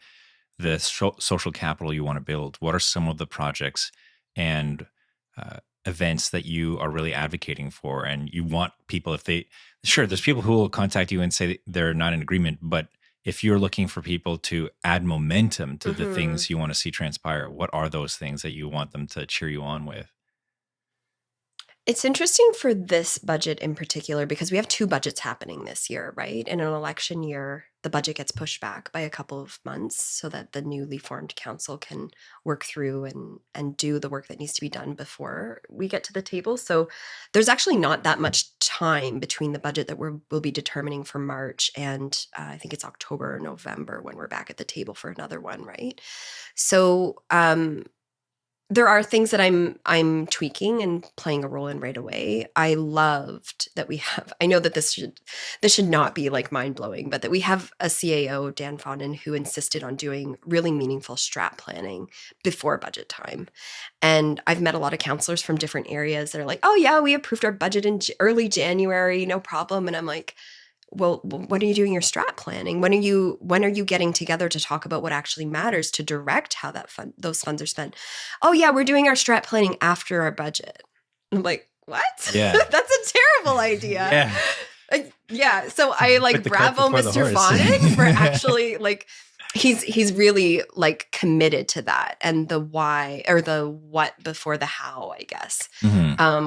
social capital you want to build, what are some of the projects and events that you are really advocating for? And you want people, there's people who will contact you and say they're not in agreement, but if you're looking for people to add momentum to the things you want to see transpire, what are those things that you want them to cheer you on with? It's interesting for this budget in particular because we have two budgets happening this year, right? In an election year, the budget gets pushed back by a couple of months so that the newly formed council can work through and do the work that needs to be done before we get to the table. So there's actually not that much time between the budget that we'll be determining for March and I think it's October or November when we're back at the table for another one, right? So there are things that I'm tweaking and playing a role in right away. I loved that we have, I know that this should not be like mind-blowing, but that we have a CAO, Dan Fondon, who insisted on doing really meaningful strat planning before budget time. And I've met a lot of counselors from different areas that are like, oh yeah, we approved our budget in early January, no problem. And I'm like, well, when are you doing your strat planning? When are you getting together to talk about what actually matters to direct how those funds are spent? Oh yeah, we're doing our strat planning after our budget. I'm like, what? Yeah. That's a terrible idea. Yeah. Yeah. So I like Put the cart bravo before the Mr. horse. Fondon for actually like he's really like committed to that and the why or the what before the how, I guess.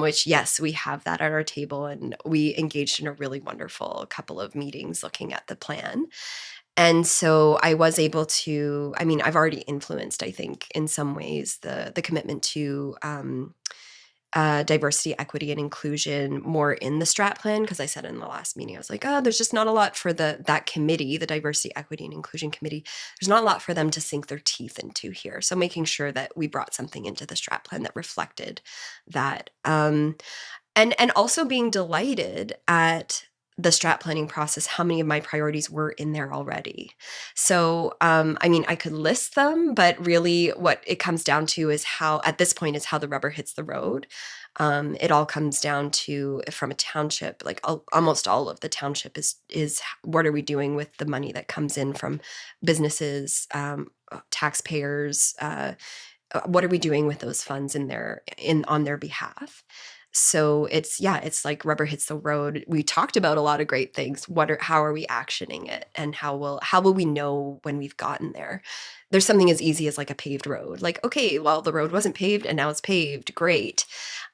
Which yes, we have that at our table and we engaged in a really wonderful couple of meetings looking at the plan. And so I was able to, I mean, I've already influenced, I think, in some ways the commitment to diversity, equity, and inclusion more in the strat plan because I said in the last meeting, I was like, oh, there's just not a lot for that committee, the diversity, equity, and inclusion committee. There's not a lot for them to sink their teeth into here. So making sure that we brought something into the strat plan that reflected that. And also being delighted at the strat planning process, how many of my priorities were in there already. So, I mean, I could list them, but really what it comes down to is at this point, is how the rubber hits the road. It all comes down to, from a township, like almost all of the township is what are we doing with the money that comes in from businesses, taxpayers, what are we doing with those funds on their behalf? So it's like rubber hits the road. We talked about a lot of great things. How are we actioning it? And how will we know when we've gotten there? There's something as easy as like a paved road. Like, okay, well, the road wasn't paved and now it's paved. Great.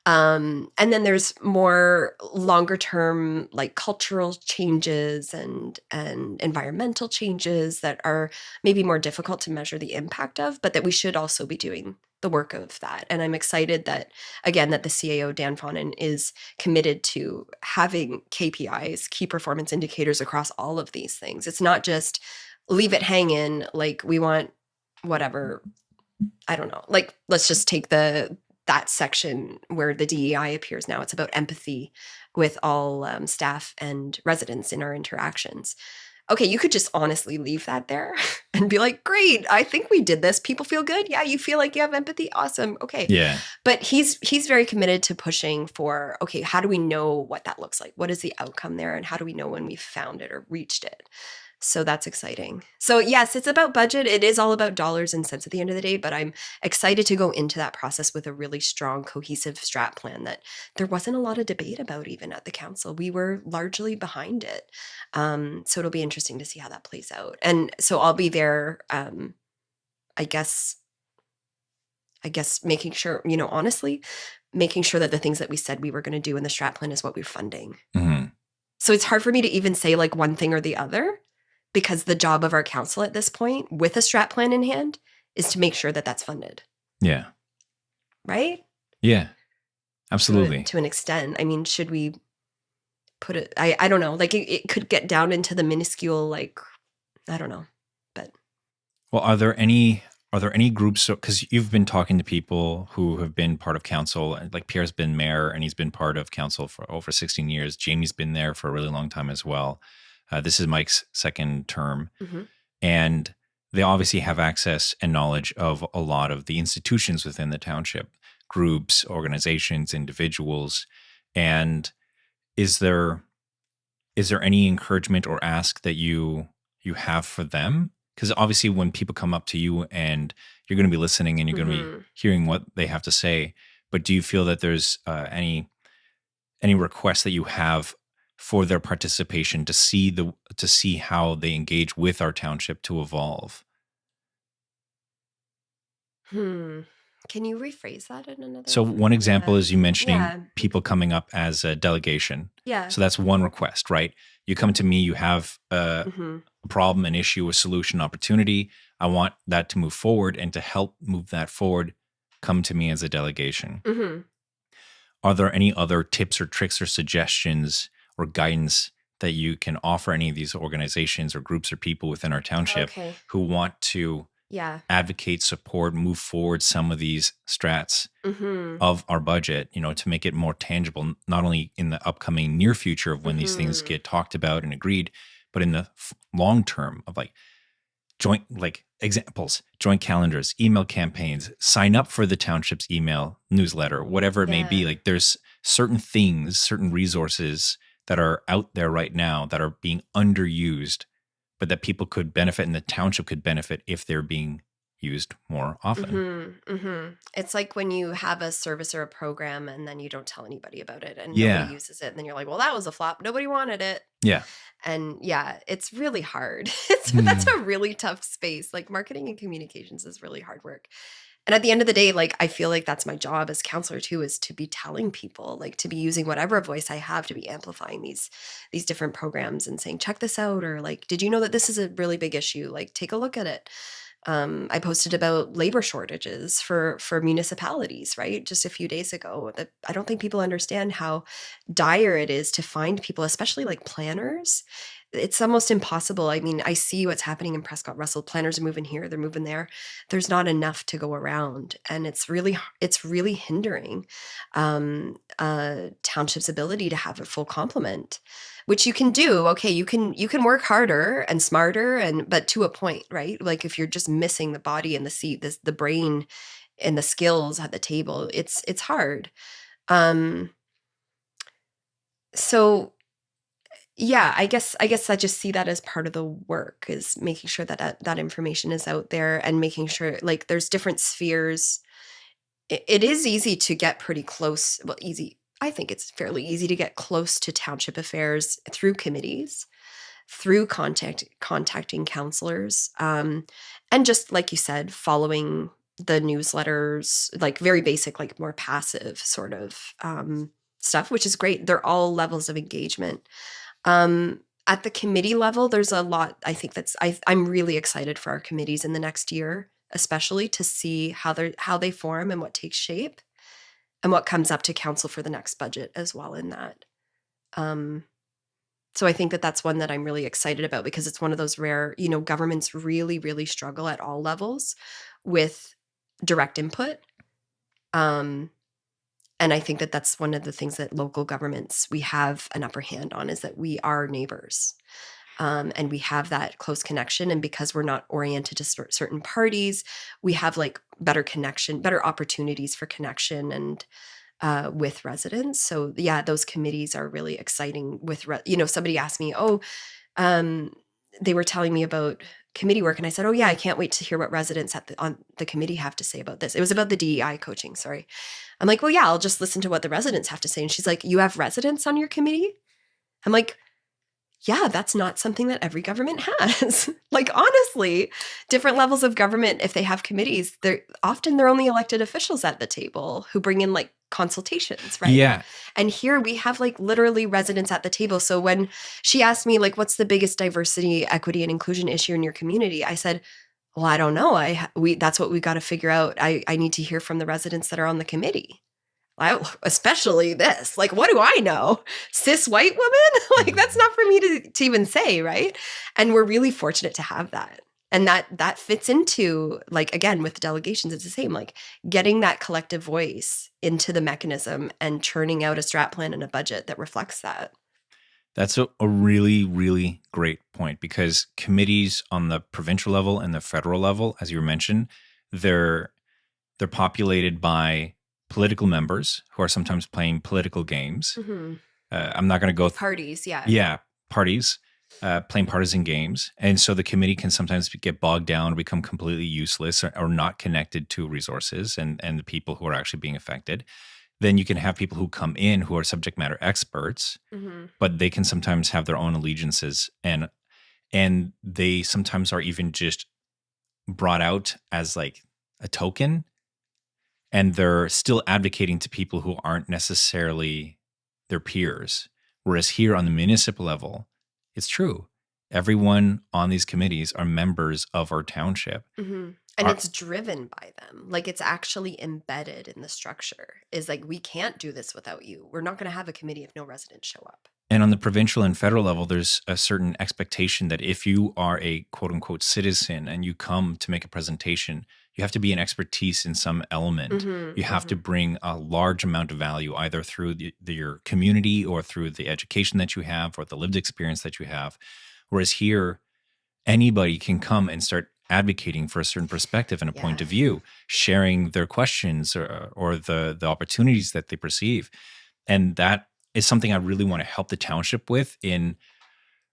And then there's more longer term, like cultural changes and environmental changes that are maybe more difficult to measure the impact of, but that we should also be doing the work of that. And I'm excited that, again, that the CAO, Dan Fondon, is committed to having KPIs, key performance indicators across all of these things. It's not just leave it hanging, like we want whatever, I don't know, like let's just take that section where the DEI appears now. It's about empathy with all staff and residents in our interactions. Okay, you could just honestly leave that there and be like, great, I think we did this. People feel good. Yeah, you feel like you have empathy. Awesome. Okay. Yeah. But he's very committed to pushing for, okay, how do we know what that looks like? What is the outcome there? And how do we know when we've found it or reached it? So that's exciting. So yes, it's about budget. It is all about dollars and cents at the end of the day, but I'm excited to go into that process with a really strong, cohesive strat plan that there wasn't a lot of debate about even at the council. We were largely behind it. So it'll be interesting to see how that plays out. And so I'll be there, I guess making sure, honestly, making sure that the things that we said we were going to do in the strat plan is what we're funding. So it's hard for me to even say like one thing or the other, because the job of our council at this point, with a strat plan in hand, is to make sure that that's funded. Yeah. Right? Yeah. Absolutely. To an extent. I mean, should we put it, I don't know, like it could get down into the minuscule, like, I don't know, but. Well, are there any groups, because you've been talking to people who have been part of council, like Pierre's been mayor and he's been part of council for over 16 years. Jamie's been there for a really long time as well. This is Mike's second term. And they obviously have access and knowledge of a lot of the institutions within the township, groups, organizations, individuals. And is there any encouragement or ask that you have for them? Because obviously when people come up to you and you're going to be listening and you're going to be hearing what they have to say, but do you feel that there's any requests that you have for their participation to see how they engage with our township to evolve? Can you rephrase that in another? So one example Yeah. is you mentioning Yeah. people coming up as a delegation. Yeah. So that's one request, right? You come to me, you have a Mm-hmm. problem, an issue, a solution, opportunity. I want that to move forward, and to help move that forward, come to me as a delegation. Mm-hmm. Are there any other tips or tricks or suggestions or guidance that you can offer any of these organizations or groups or people within our township Okay. who want to Yeah. advocate, support, move forward some of these strats Mm-hmm. of our budget, to make it more tangible, not only in the upcoming near future of when these things Mm-hmm. get talked about and agreed, but in the long term of like joint, like examples, joint calendars, email campaigns, sign up for the township's email newsletter, whatever it may be. Yeah. Like there's certain things, certain resources that are out there right now that are being underused, but that people could benefit and the township could benefit if they're being used more often. Mm-hmm. Mm-hmm. It's like when you have a service or a program and then you don't tell anybody about it and nobody Yeah. uses it. And then you're like, well, that was a flop. Nobody wanted it. Yeah. And yeah, it's really hard. That's Mm. a really tough space. Like marketing and communications is really hard work. And at the end of the day, like I feel like that's my job as counselor too, is to be telling people, like to be using whatever voice I have to be amplifying these different programs and saying, check this out, or like, did you know that this is a really big issue? Like, take a look at it. I posted about labor shortages for municipalities, right? Just a few days ago. That I don't think people understand how dire it is to find people, especially like planners. It's almost impossible. I mean, I see what's happening in Prescott Russell. Planners are moving here, they're moving there. There's not enough to go around, and it's really hindering township's ability to have a full complement, which you can do. Okay, you can work harder and smarter, but to a point, right? Like if you're just missing the body and the seat, the brain and the skills at the table, it's hard. Um, so yeah, I guess I just see that as part of the work, is making sure that information is out there and making sure like there's different spheres. It is easy to get pretty close. Well, easy. I think it's fairly easy to get close to township affairs through committees, through contacting counselors, and just like you said, following the newsletters, like very basic, like more passive sort of stuff, which is great. They're all levels of engagement. At the committee level, there's a lot. I think I'm really excited for our committees in the next year, especially to see how they form and what takes shape and what comes up to council for the next budget as well in that. So I think that's one that I'm really excited about, because it's one of those rare, governments really, really struggle at all levels with direct input. And I think that's one of the things that local governments, we have an upper hand on, is that we are neighbors. And we have that close connection. And because we're not oriented to certain parties, we have like better connection, better opportunities for connection and with residents. So yeah, those committees are really exciting. Somebody asked me, they were telling me about committee work, and I said, oh yeah, I can't wait to hear what residents on the committee have to say about this. It was about the DEI coaching. Sorry. I'm like, well, yeah, I'll just listen to what the residents have to say. And she's like, you have residents on your committee? I'm like, yeah, that's not something that every government has. Like, honestly, different levels of government, if they have committees, they're only elected officials at the table who bring in like consultations, right? Yeah. And here we have like literally residents at the table. So when she asked me like, what's the biggest diversity, equity, and inclusion issue in your community? I said, well, I don't know. That's what we got to figure out. I need to hear from the residents that are on the committee. Especially this, like, what do I know? Cis white woman? Like, that's not for me to even say, right? And we're really fortunate to have that. And that fits into, like, again, with delegations, it's the same, like getting that collective voice into the mechanism and churning out a strat plan and a budget that reflects that. That's a really, really great point, because committees on the provincial level and the federal level, as you mentioned, they're populated by political members who are sometimes playing political games. Mm-hmm. I'm not going to go parties, yeah. Yeah, parties playing partisan games, and so the committee can sometimes get bogged down or become completely useless, or not connected to resources and the people who are actually being affected. Then you can have people who come in who are subject matter experts, Mm-hmm. but they can sometimes have their own allegiances, and they sometimes are even just brought out as like a token and they're still advocating to people who aren't necessarily their peers. Whereas here on the municipal level, it's true. Everyone on these committees are members of our township. And it's driven by them. Like, it's actually embedded in the structure. Is like, we can't do this without you. We're not going to have a committee if no residents show up. And on the provincial and federal level, there's a certain expectation that if you are a quote unquote citizen and you come to make a presentation, you have to be an expertise in some element. You have to bring a large amount of value, either through your community or through the education that you have or the lived experience that you have. Whereas here, anybody can come and start advocating for a certain perspective and a point of view, sharing their questions or the opportunities that they perceive. And that is something I really want to help the township with, in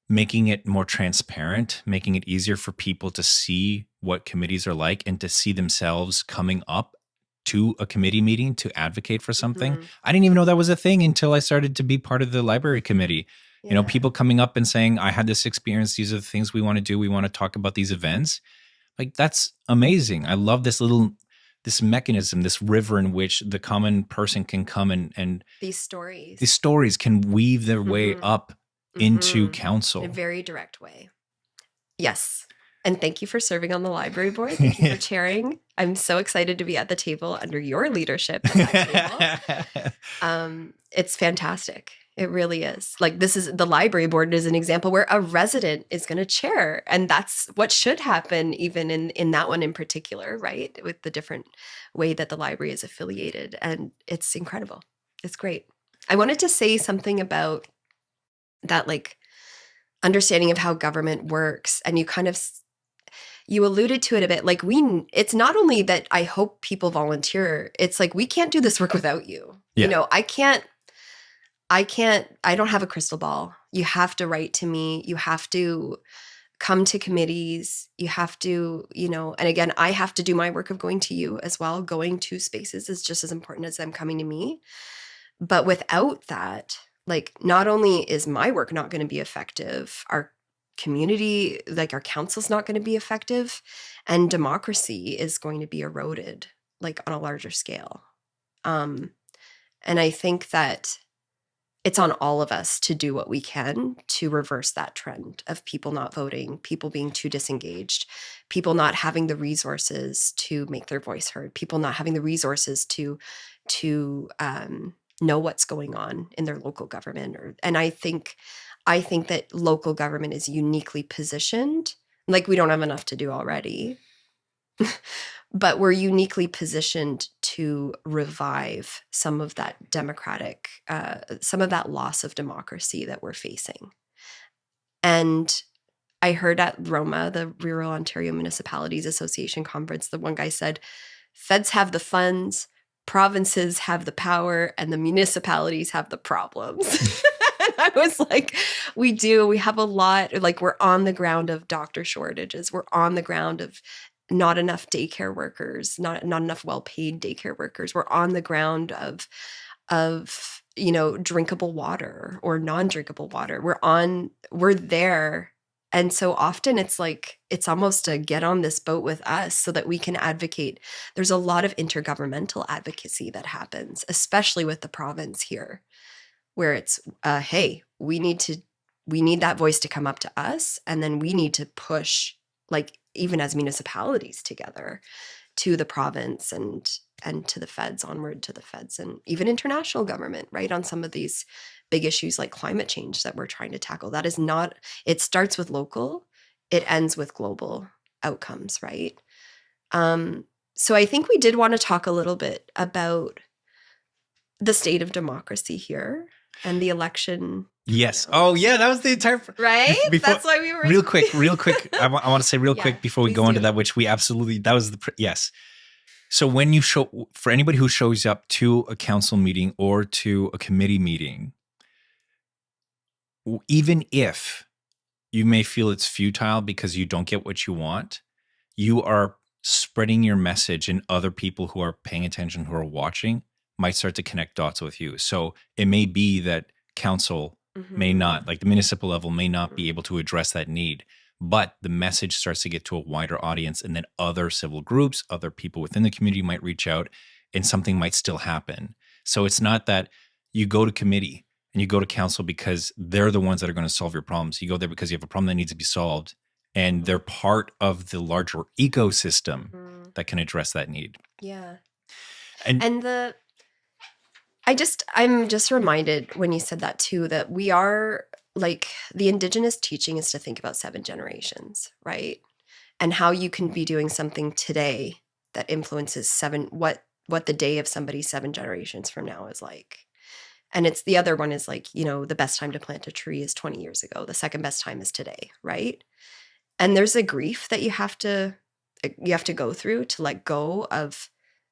making it more transparent, making it easier for people to see what committees are like and to see themselves coming up to a committee meeting to advocate for something. I didn't even know that was a thing until I started to be part of the library committee. You know, people coming up and saying, I had this experience. These are the things we want to do. We want to talk about these events. Like, that's amazing. I love this mechanism, this river in which the common person can come and these stories can weave their way up into council. in a very direct way. Yes. And thank you for serving on the library board. Thank you for chairing. I'm so excited to be at the table under your leadership at that table. It's fantastic. It really is. Like, the library board is an example where a resident is going to chair. And that's what should happen, even in that one in particular, right? With the different way that the library is affiliated. And it's incredible. It's great. I wanted to say something about that, like, understanding of how government works. And you alluded to it a bit. Like, it's not only that I hope people volunteer. It's like, we can't do this work without you. Yeah. You know, I don't have a crystal ball. You have to write to me. You have to come to committees. You have to, and again, I have to do my work of going to you as well. Going to spaces is just as important as them coming to me. But without that, like, not only is my work not going to be effective, our community, like our council's not going to be effective, and democracy is going to be eroded, like, on a larger scale. And I think that it's on all of us to do what we can to reverse that trend of people not voting, people being too disengaged, people not having the resources to make their voice heard, people not having the resources to know what's going on in their local government. And I think that local government is uniquely positioned. Like, we don't have enough to do already, but we're uniquely positioned to revive some of that some of that loss of democracy that we're facing. And I heard at ROMA, the Rural Ontario Municipalities Association conference, the one guy said, feds have the funds, provinces have the power, and the municipalities have the problems. And I was like, we do. We have a lot. Like, we're on the ground of doctor shortages. We're on the ground of not enough daycare workers, not enough well-paid daycare workers. We're on the ground of drinkable water or non-drinkable water. We're there. And so often it's like, it's almost to get on this boat with us so that we can advocate. There's a lot of intergovernmental advocacy that happens, especially with the province here, where it's, hey, we need that voice to come up to us. And then we need to push, like, even as municipalities together, to the province and to the feds, onward to the feds, and even international government, right, on some of these big issues like climate change that we're trying to tackle. That is not, it starts with local, it ends with global outcomes, right? So I think we did want to talk a little bit about the state of democracy here and the election. Yes. Oh, yeah. That was the entire... Right? That's why we were... Real quick. I want to say quick before we go into that, which we absolutely... That was yes. So when you for anybody who shows up to a council meeting or to a committee meeting, even if you may feel it's futile because you don't get what you want, you are spreading your message, and other people who are paying attention, who are watching, might start to connect dots with you. So it may be that council may not, like the municipal level, may not be able to address that need, but the message starts to get to a wider audience, and then other civil groups, other people within the community might reach out, and something might still happen. So it's not that you go to committee and you go to council because they're the ones that are going to solve your problems. You go there because you have a problem that needs to be solved, and they're part of the larger ecosystem Mhm. that can address that need. Yeah. And And I'm just reminded when you said that too, that we are like the Indigenous teaching is to think about 7 generations, right? And how you can be doing something today that influences what the day of somebody 7 generations from now is like. And it's the other one is like, the best time to plant a tree is 20 years ago. The second best time is today, right? And there's a grief that you have to go through to let go of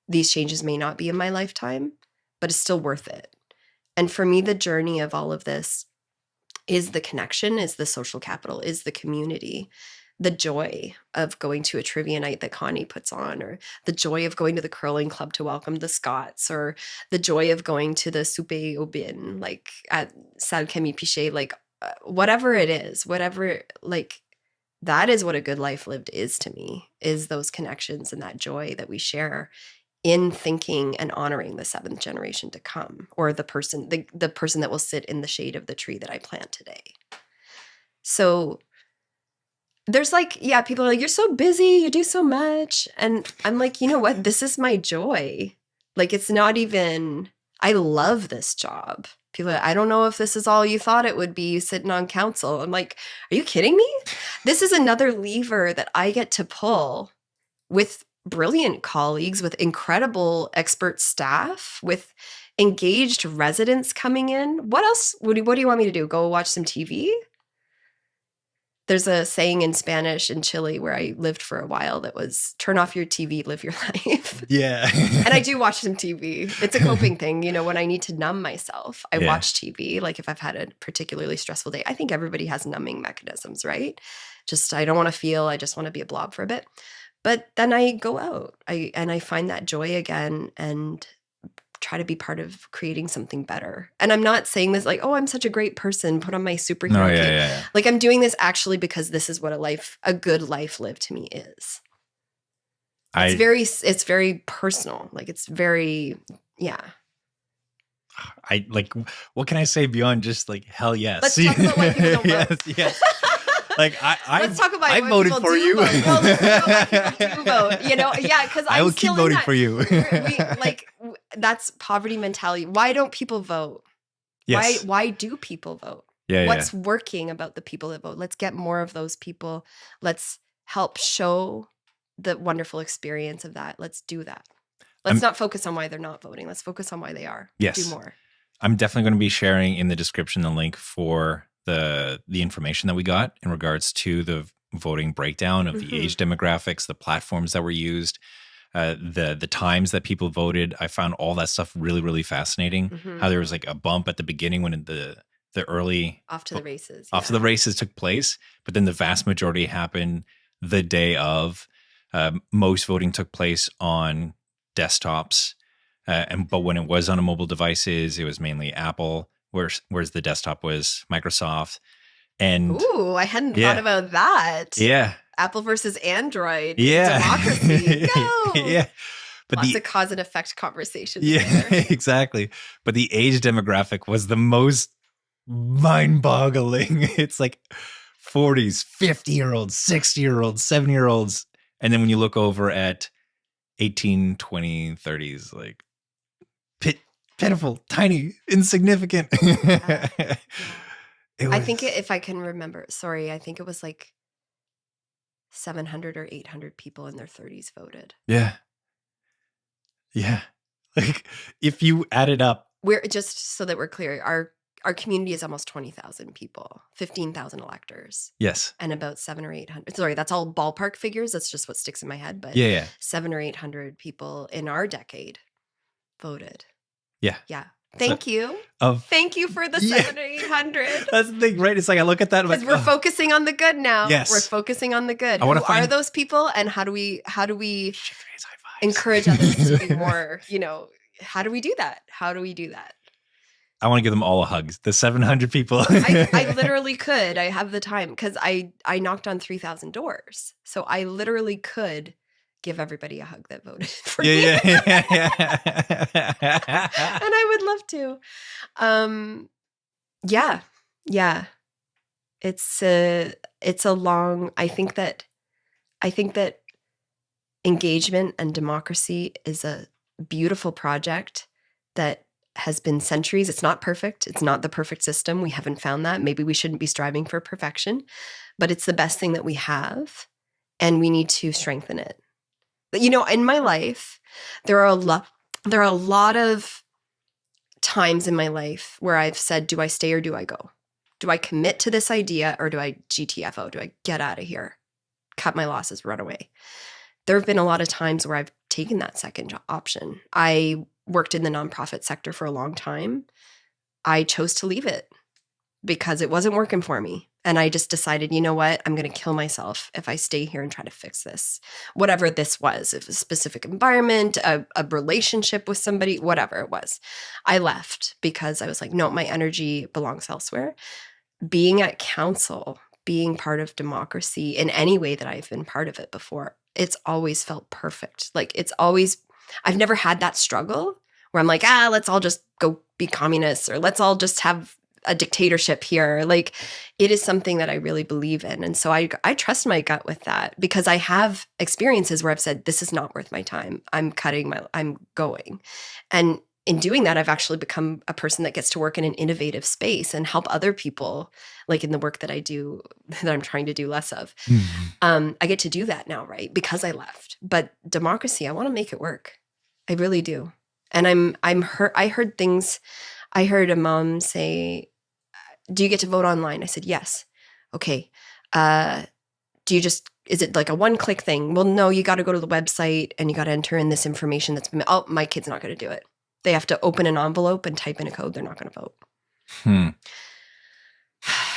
these changes may not be in my lifetime, but it's still worth it. And for me, the journey of all of this is the connection, is the social capital, is the community, the joy of going to a trivia night that Connie puts on, or the joy of going to the curling club to welcome the Scots, or the joy of going to the souper au bin, like at Salle Camille Pichet, like whatever it is, like that is what a good life lived is to me, is those connections and that joy that we share in thinking and honoring the 7th generation to come, or the person that will sit in the shade of the tree that I plant today. So there's people are like, you're so busy, you do so much. And I'm like, you know what? This is my joy. Like, it's not even, I love this job. People are like, I don't know if this is all you thought it would be, sitting on council. I'm like, are you kidding me? This is another lever that I get to pull with brilliant colleagues, with incredible expert staff, with engaged residents coming in. What else? What do you want me to do? Go watch some TV? There's a saying in Spanish in Chile where I lived for a while that was, turn off your TV, live your life. yeah. And I do watch some TV. It's a coping thing. When I need to numb myself, I watch TV. Like if I've had a particularly stressful day, I think everybody has numbing mechanisms, right? Just, I don't want to feel, I just want to be a blob for a bit. But then I go out and I find that joy again and try to be part of creating something better. And I'm not saying this like, oh, I'm such a great person, put on my superhero cape. Yeah. Like I'm doing this actually because this is what a good life lived to me is. It's very personal. Like it's very, yeah. What can I say beyond just like, hell yes. Let's talk about why people don't vote. yes. Like let's talk about I why voted people for do you. Vote. Well, let's talk about why people do vote. Yeah, because I will keep voting for you. That's poverty mentality. Why don't people vote? Yes. Why do people vote? Yeah. What's working about the people that vote? Let's get more of those people. Let's help show the wonderful experience of that. Let's do that. Let's not focus on why they're not voting. Let's focus on why they are. Yes. Do more. I'm definitely going to be sharing in the description the link for the information that we got in regards to the voting breakdown of the age demographics, the platforms that were used, the times that people voted. I found all that stuff really, really fascinating. How there was like a bump at the beginning when the early off to the races took place, but then the vast majority happened the day of. Most voting took place on desktops, but when it was on mobile devices, it was mainly Apple, whereas the desktop was Microsoft. And ooh, I hadn't thought about that. Yeah. Apple versus Android. Yeah. Democracy. Go. Yeah. But lots of cause and effect conversations. Yeah, there. Exactly. But the age demographic was the most mind-boggling. It's like 40s, 50-year-olds, 60-year-olds, 70-year-olds. And then when you look over at 18, 20, 30s, like pitiful, tiny, insignificant. I think if I can remember, I think it was like 700 or 800 people in their 30s voted. Yeah. Yeah. Like if you add it up. We're just so that we're clear, our community is almost 20,000 people, 15,000 electors. Yes. And about 700 or 800. Sorry, that's all ballpark figures. That's just what sticks in my head. But 700 or 800 people in our decade voted. Yeah. Yeah. Thank you for the 700 or 800. That's the thing, right? It's like I look at that. Because we're focusing on the good now. Yes. We're focusing on the good. Who are those people, and how do we encourage others to be more? How do we do that? I want to give them all a hug. The 700 people. I literally could. I have the time because I knocked on 3,000 doors, so I literally could give everybody a hug that voted for me. Yeah, yeah, And yeah. I would love to. Yeah. Yeah. It's a long, I think that engagement and democracy is a beautiful project that has been centuries. It's not perfect. It's not the perfect system. We haven't found that. Maybe we shouldn't be striving for perfection, but it's the best thing that we have, and we need to strengthen it. But, in my life, there are a lot of times in my life where I've said, do I stay or do I go? Do I commit to this idea or do I GTFO? Do I get out of here, cut my losses, run away? There have been a lot of times where I've taken that second option. I worked in the nonprofit sector for a long time. I chose to leave it because it wasn't working for me. And I just decided, you know what? I'm going to kill myself if I stay here and try to fix this. Whatever this was, if it was a specific environment, a relationship with somebody, whatever it was. I left because I was like, no, my energy belongs elsewhere. Being at council, being part of democracy in any way that I've been part of it before, it's always felt perfect. Like I've never had that struggle where I'm like, let's all just go be communists or let's all just have a dictatorship here. Like, it is something that I really believe in. And so I trust my gut with that because I have experiences where I've said, this is not worth my time. I'm going. And in doing that, I've actually become a person that gets to work in an innovative space and help other people, like in the work that I do, that I'm trying to do less of. I get to do that now, right? Because I left. But democracy, I want to make it work. I really do. And I heard things. I heard a mom say, do you get to vote online? I said, yes. Okay. Is it like a one-click thing? Well, no, you got to go to the website and you got to enter in this information my kid's not going to do it. They have to open an envelope and type in a code. They're not going to vote. And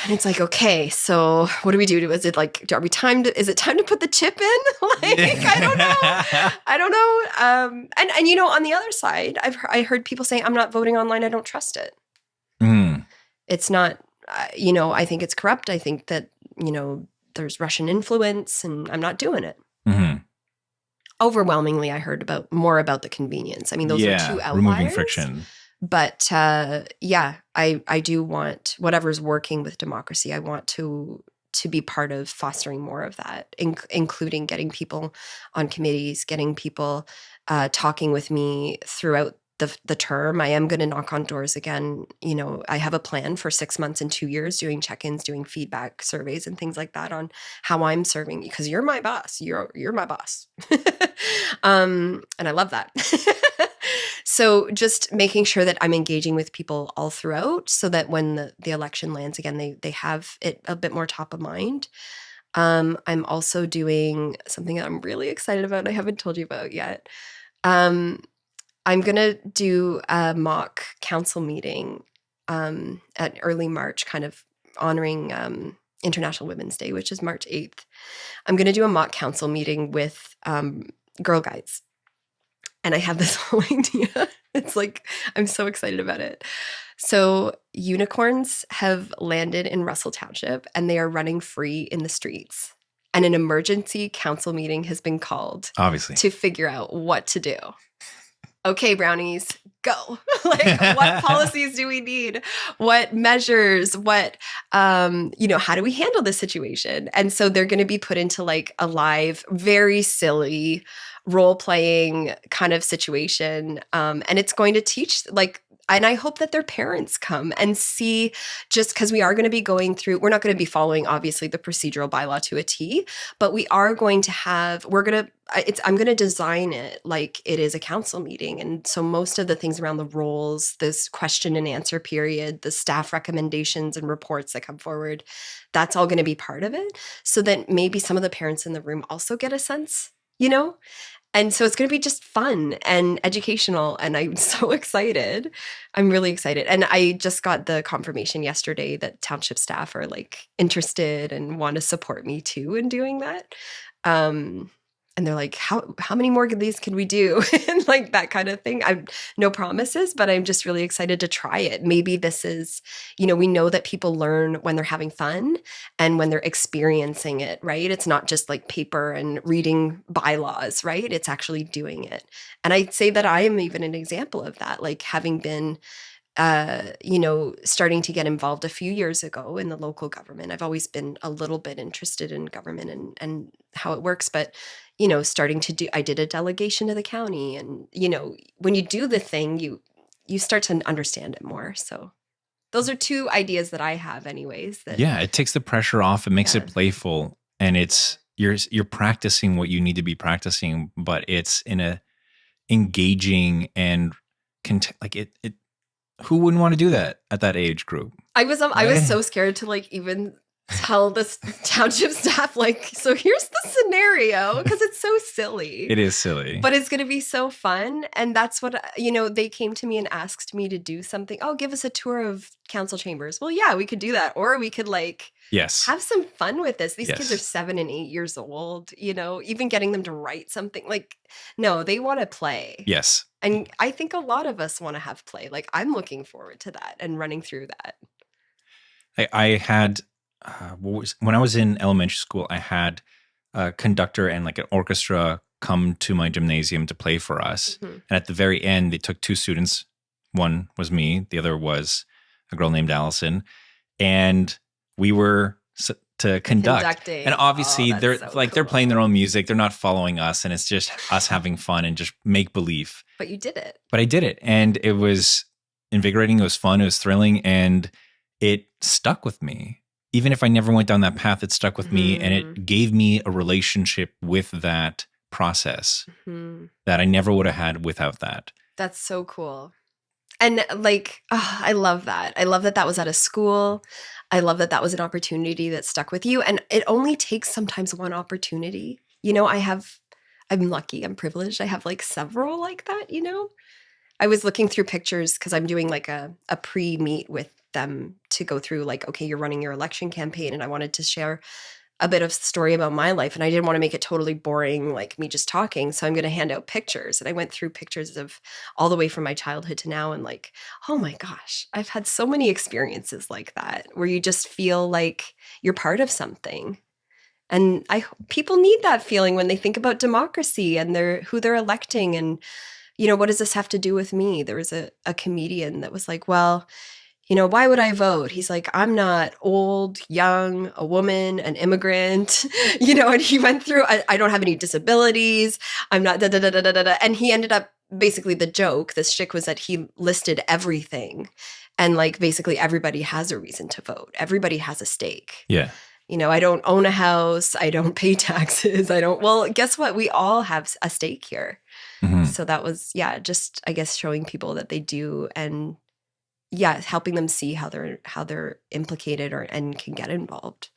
it's like, okay, so what do we do? Is it time to put the chip in? I don't know. And on the other side, I heard people saying, I'm not voting online. I don't trust it. It's not, I think it's corrupt. I think that, there's Russian influence and I'm not doing it. Overwhelmingly, I heard more about the convenience. I mean, those are two outliers. Removing friction. But I do want whatever's working with democracy. I want to be part of fostering more of that, including getting people on committees, getting people talking with me throughout the term. I am going to knock on doors again. I have a plan for 6 months and 2 years doing check-ins, doing feedback surveys and things like that on how I'm serving, because you're my boss. You're my boss. And I love that. So just making sure that I'm engaging with people all throughout so that when the election lands again, they have it a bit more top of mind. I'm also doing something that I'm really excited about. I haven't told you about yet. I'm going to do a mock council meeting at early March, kind of honoring International Women's Day, which is March 8th. I'm going to do a mock council meeting with Girl Guides. And I have this whole idea. It's like, I'm so excited about it. So unicorns have landed in Russell Township and they are running free in the streets. And an emergency council meeting has been called. Obviously. To figure out what to do. Okay, brownies, go. What policies do we need? What measures? What, how do we handle this situation? And so they're going to be put into a live, very silly role-playing kind of situation. And it's going to teach and I hope that their parents come and see, just because we are going to be going through, we're not going to be following obviously the procedural bylaw to a T, but we are going to I'm going to design it like it is a council meeting. And so most of the things around the roles, this question and answer period, the staff recommendations and reports that come forward, that's all going to be part of it. So that maybe some of the parents in the room also get a sense, And so it's going to be just fun and educational. And I'm so excited. I'm really excited. And I just got the confirmation yesterday that Township staff are interested and want to support me too in doing that. and they're like, how many more of these can we do? And like that kind of thing. I'm no promises, but I'm just really excited to try it. Maybe this is, we know that people learn when they're having fun and when they're experiencing it, right? It's not just like paper and reading bylaws, right? It's actually doing it. And I'd say that I am even an example of that, like having been starting to get involved a few years ago in the local government. I've always been a little bit interested in government and how it works, but starting to I did a delegation to the county, and when you do the thing, you start to understand it more. So those are two ideas that I have anyways. Yeah, it takes the pressure off, it makes it playful, and it's you're practicing what you need to be practicing, but it's in a engaging and like it who wouldn't want to do that at that age group? I was so scared to like even tell this township staff, like, so here's the scenario, because it's so silly. It is silly. But it's going to be so fun. And that's what, they came to me and asked me to do something. Oh, give us a tour of council chambers. Well, yeah, we could do that. Or we could have some fun with this. These kids are 7 and 8 years old, even getting them to write something. Like, no, they want to play. Yes. And I think a lot of us want to have play. Like, I'm looking forward to that and running through that. I had, when I was in elementary school, I had a conductor and like an orchestra come to my gymnasium to play for us. Mm-hmm. And at the very end, they took 2 students. One was me. The other was a girl named Allison. And we were to conducting. And obviously they're playing their own music. They're not following us. And it's just us having fun and just make believe. But you did it. But I did it. And it was invigorating. It was fun. It was thrilling. And it stuck with me. Even if I never went down that path, it stuck with me. And it gave me a relationship with that process that I never would have had without that. That's so cool. And I love that. I love that that was at a school. I love that that was an opportunity that stuck with you. And it only takes sometimes one opportunity. I'm lucky, I'm privileged. I have several like that, I was looking through pictures because I'm doing a pre-meet with them to go through okay, you're running your election campaign. And I wanted to share a bit of story about my life. And I didn't want to make it totally boring, like me just talking. So I'm going to hand out pictures. And I went through pictures of all the way from my childhood to now. And oh my gosh, I've had so many experiences like that where you just feel like you're part of something. And people need that feeling when they think about democracy and who they're electing. And, what does this have to do with me? There was a comedian that was like, well, why would I vote? He's like, I'm not old, young, a woman, an immigrant, and he went through, I don't have any disabilities. I'm not da-da-da-da-da-da. And he ended up, basically the joke, the shtick was that he listed everything. And basically everybody has a reason to vote. Everybody has a stake. Yeah. I don't own a house. I don't pay taxes. Well, guess what? We all have a stake here. Mm-hmm. So that was, just, I guess, showing people that they do, and helping them see how they're implicated and can get involved.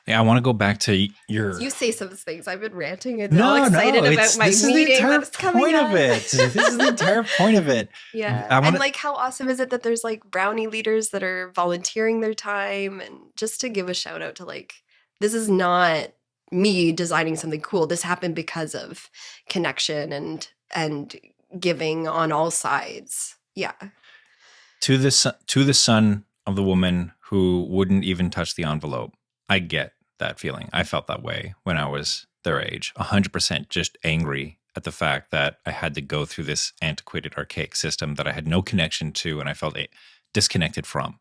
Yeah, I want to go back to your. You say some things. I've been ranting and all excited about my meeting that's coming up. This is the entire point of it. Yeah, and how awesome is it that there's brownie leaders that are volunteering their time, and just to give a shout out to this is not me designing something cool. This happened because of connection and giving on all sides. Yeah. To the son of the woman who wouldn't even touch the envelope. I get that feeling. I felt that way when I was their age. 100% just angry at the fact that I had to go through this antiquated, archaic system that I had no connection to and I felt disconnected from.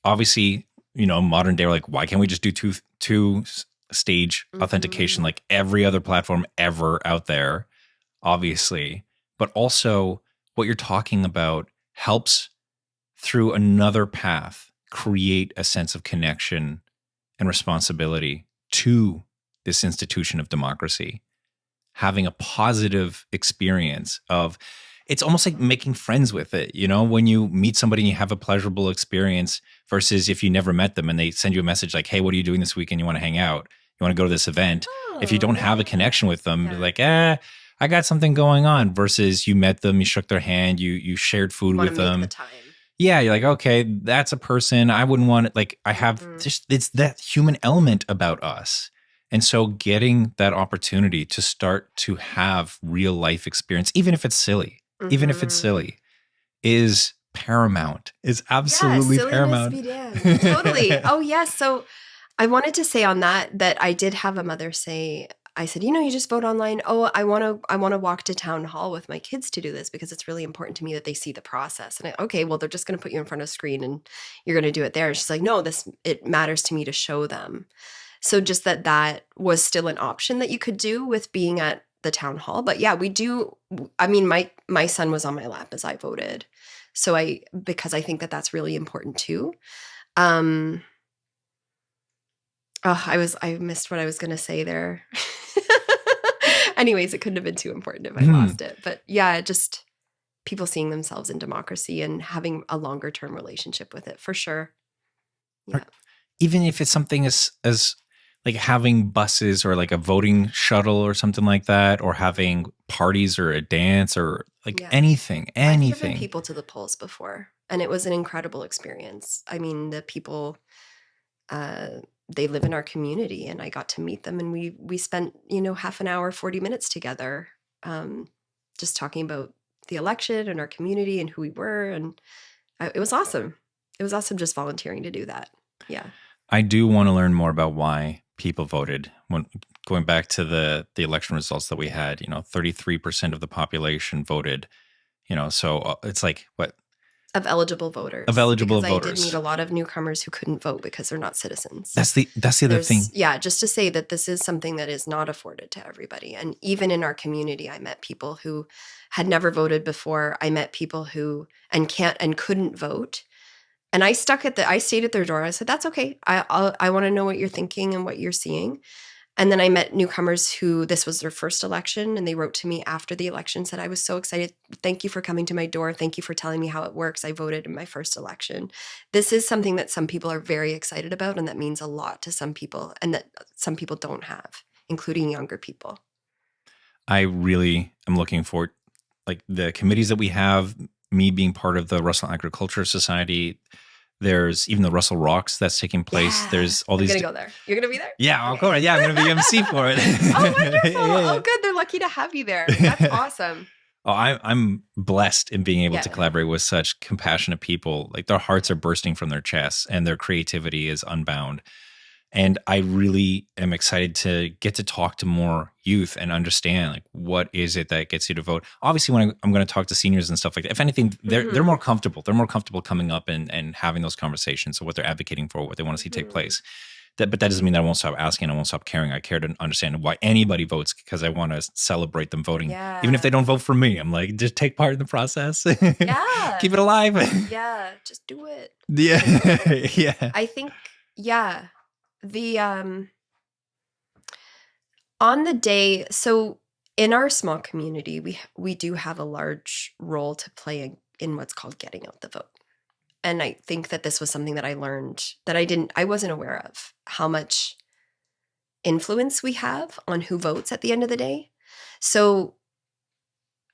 Obviously, modern day, we're like, why can't we just do two stage authentication like every other platform ever out there? Obviously. But also what you're talking about helps through another path create a sense of connection and responsibility to this institution of democracy. Having a positive experience of, it's almost like making friends with it. When you meet somebody and you have a pleasurable experience versus if you never met them and they send you a message like, hey, what are you doing this weekend? You want to hang out? You want to go to this event? If you don't have a connection with them, you're like, I got something going on, versus you met them, you shook their hand, you shared food with them. Make the time. Yeah, you're like, okay, that's a person. I wouldn't want it. I have just, it's that human element about us. And so getting that opportunity to start to have real life experience, even if it's silly, Mhm. is paramount, is Yeah, absolutely silliness paramount. be damned. Totally. Oh, yes. So I wanted to say on that I did have a mother say, I said, you just vote online. Oh, I want to walk to town hall with my kids to do this because it's really important to me that they see the process. And okay, well, they're just going to put you in front of a screen and you're going to do it there. And she's like, no, it matters to me to show them. So just that was still an option that you could do with being at the town hall. But yeah, we do. I mean, my son was on my lap as I voted. So because I think that that's really important too. Um, oh, I missed what I was going to say there. Anyways, it couldn't have been too important if I Mhm. lost it. But yeah, just people seeing themselves in democracy and having a longer term relationship with it for sure. Or Yeah. even if it's something as like having buses or like a voting shuttle or something like that, or having parties or a dance or like Yeah. anything, I've driven anything. people to the polls before, and it was an incredible experience. I mean, the people, uh, they live in our community, and I got to meet them, and we spent half an hour, 40 minutes together, um, just talking about the election and our community and who we were, and it was awesome. It was awesome just volunteering to do that. Yeah. I do want to learn more about why people voted. When going back to the election results that we had, 33% of the population voted, so it's like what, Of eligible of voters, eligible because I did meet voters. a lot of newcomers who couldn't vote because they're not citizens. That's the other thing. Yeah, just to say that this is something that is not afforded to everybody. And even in our community, I met people who had never voted before. I met people who and couldn't vote. And I stayed at their door. I said, "That's okay. I want to know what you're thinking and what you're seeing." And then I met newcomers who this was their first election, and they wrote to me after the election, said, "I was so excited. Thank you for coming to my door. Thank you for telling me how it works. I voted in my first election." This is something that some people are very excited about, and that means a lot to some people, and that some people don't have, including younger people. I really am looking forward, like the committees that we have, me being part of the Russell Agriculture Society. There's even the Russell Rocks that's taking place. Yeah, There's all I'm these. gonna go there. You're gonna be there? Yeah, I'll Okay. go. Yeah, I'm going to be MC for it. Oh, wonderful. Yeah, Oh, good. They're lucky to have you there. That's yeah. awesome. Oh, I'm blessed in being able to Yeah. collaborate with such compassionate people. Like their hearts are bursting from their chests and their creativity is unbound. And I really am excited to get to talk to more youth and understand like what is it that gets you to vote. Obviously, when I'm going to talk to seniors and stuff like that, if anything, they're Mhm. more comfortable. They're more comfortable coming up and having those conversations of what they're advocating for, what they want to see take Mhm. place. But that doesn't mean that I won't stop asking. I won't stop caring. I care to understand why anybody votes because I want to celebrate them voting, even if they Yeah. don't vote for me. I'm like, just take part in the process, Yeah. keep it alive. Yeah, just do it. Yeah, yeah. I think, yeah, the on the day, so in our small community, we do have a large role to play in what's called getting out the vote. And I think that this was something that I learned that I wasn't aware of, how much influence we have on who votes at the end of the day. So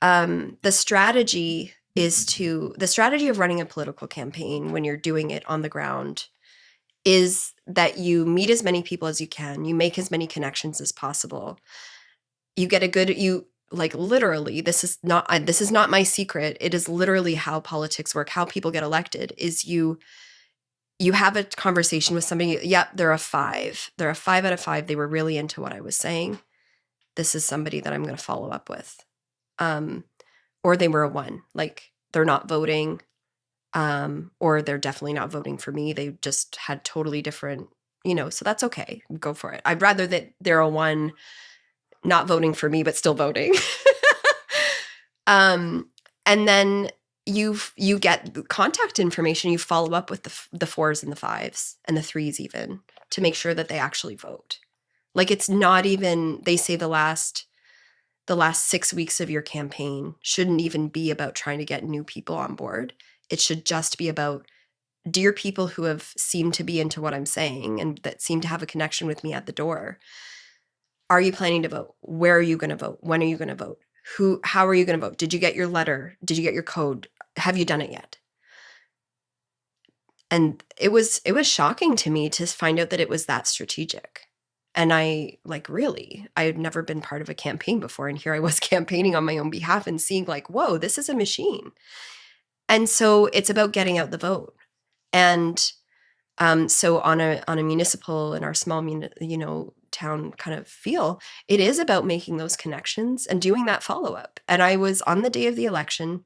the strategy of running a political campaign when you're doing it on the ground is that you meet as many people as you can, you make as many connections as possible. You get a good you like literally this is not my secret. It is literally how politics work, how people get elected is you have a conversation with somebody, yep, they're a 5. They're a 5 out of 5. They were really into what I was saying. This is somebody that I'm going to follow up with. Um or they were a 1. Like they're not voting, or they're definitely not voting for me. They just had totally different, so that's okay. Go for it. I'd rather that they're a 1 not voting for me, but still voting. And then you get contact information. You follow up with the 4s and the 5s and the 3s even to make sure that they actually vote. Like it's not even, they say the last 6 weeks of your campaign shouldn't even be about trying to get new people on board. It should just be about dear people who have seemed to be into what I'm saying and that seem to have a connection with me at the door. Are you planning to vote? Where are you going to vote? When are you going to vote? How are you going to vote? Did you get your letter? Did you get your code? Have you done it yet? And it was shocking to me to find out that it was that strategic. And I had never been part of a campaign before. And here I was campaigning on my own behalf and seeing like, whoa, this is a machine. And so it's about getting out the vote. And so on a municipal, in our small, town kind of feel, it is about making those connections and doing that follow up. And I was on the day of the election.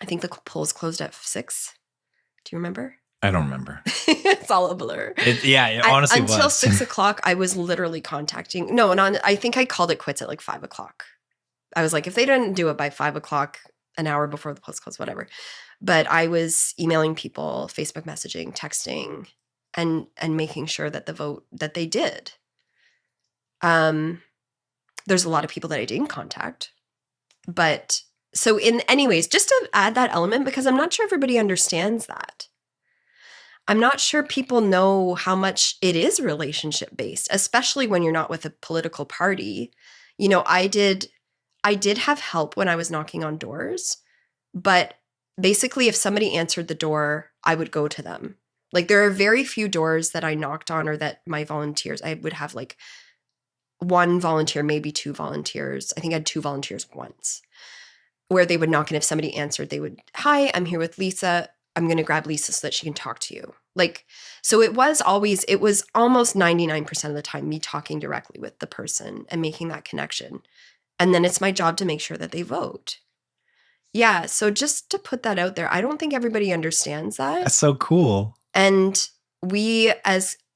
I think the polls closed at 6. Do you remember? I don't remember. It's all a blur. It honestly was. Until 6 o'clock, I was literally contacting. No, and I think I called it quits at like 5 o'clock. I was like, if they didn't do it by 5 o'clock, an hour before the polls closed, whatever. But I was emailing people, Facebook messaging, texting, and making sure that the vote that they did. There's a lot of people that I didn't contact, but so in anyways, just to add that element, because I'm not sure everybody understands that. I'm not sure people know how much it is relationship based, especially when you're not with a political party. I did have help when I was knocking on doors, but basically if somebody answered the door, I would go to them. Like there are very few doors that I knocked on or that my volunteers, I would have like one volunteer, maybe 2 volunteers. I think I had 2 volunteers once where they would knock, and if somebody answered, they would, hi, I'm here with Lisa. I'm going to grab Lisa so that she can talk to you. Like, so it was almost 99% of the time me talking directly with the person and making that connection. And then it's my job to make sure that they vote. Yeah. So just to put that out there, I don't think everybody understands that. That's so cool. And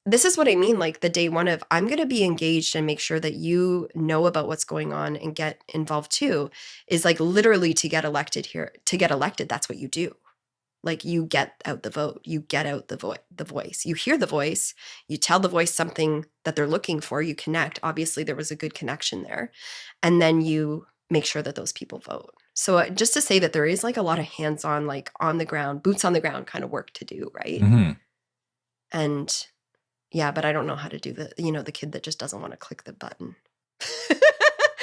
this is what I mean, like the day one of, I'm going to be engaged and make sure that you know about what's going on and get involved too, is like literally to get elected here. To get elected, that's what you do. Like you get out the vote, you get out the voice, you hear the voice, you tell the voice something that they're looking for, you connect. Obviously, there was a good connection there. And then you make sure that those people vote. So just to say that there is like a lot of hands-on, like on the ground, boots on the ground kind of work to do, right? Mm-hmm. And yeah, but I don't know how to do the kid that just doesn't want to click the button.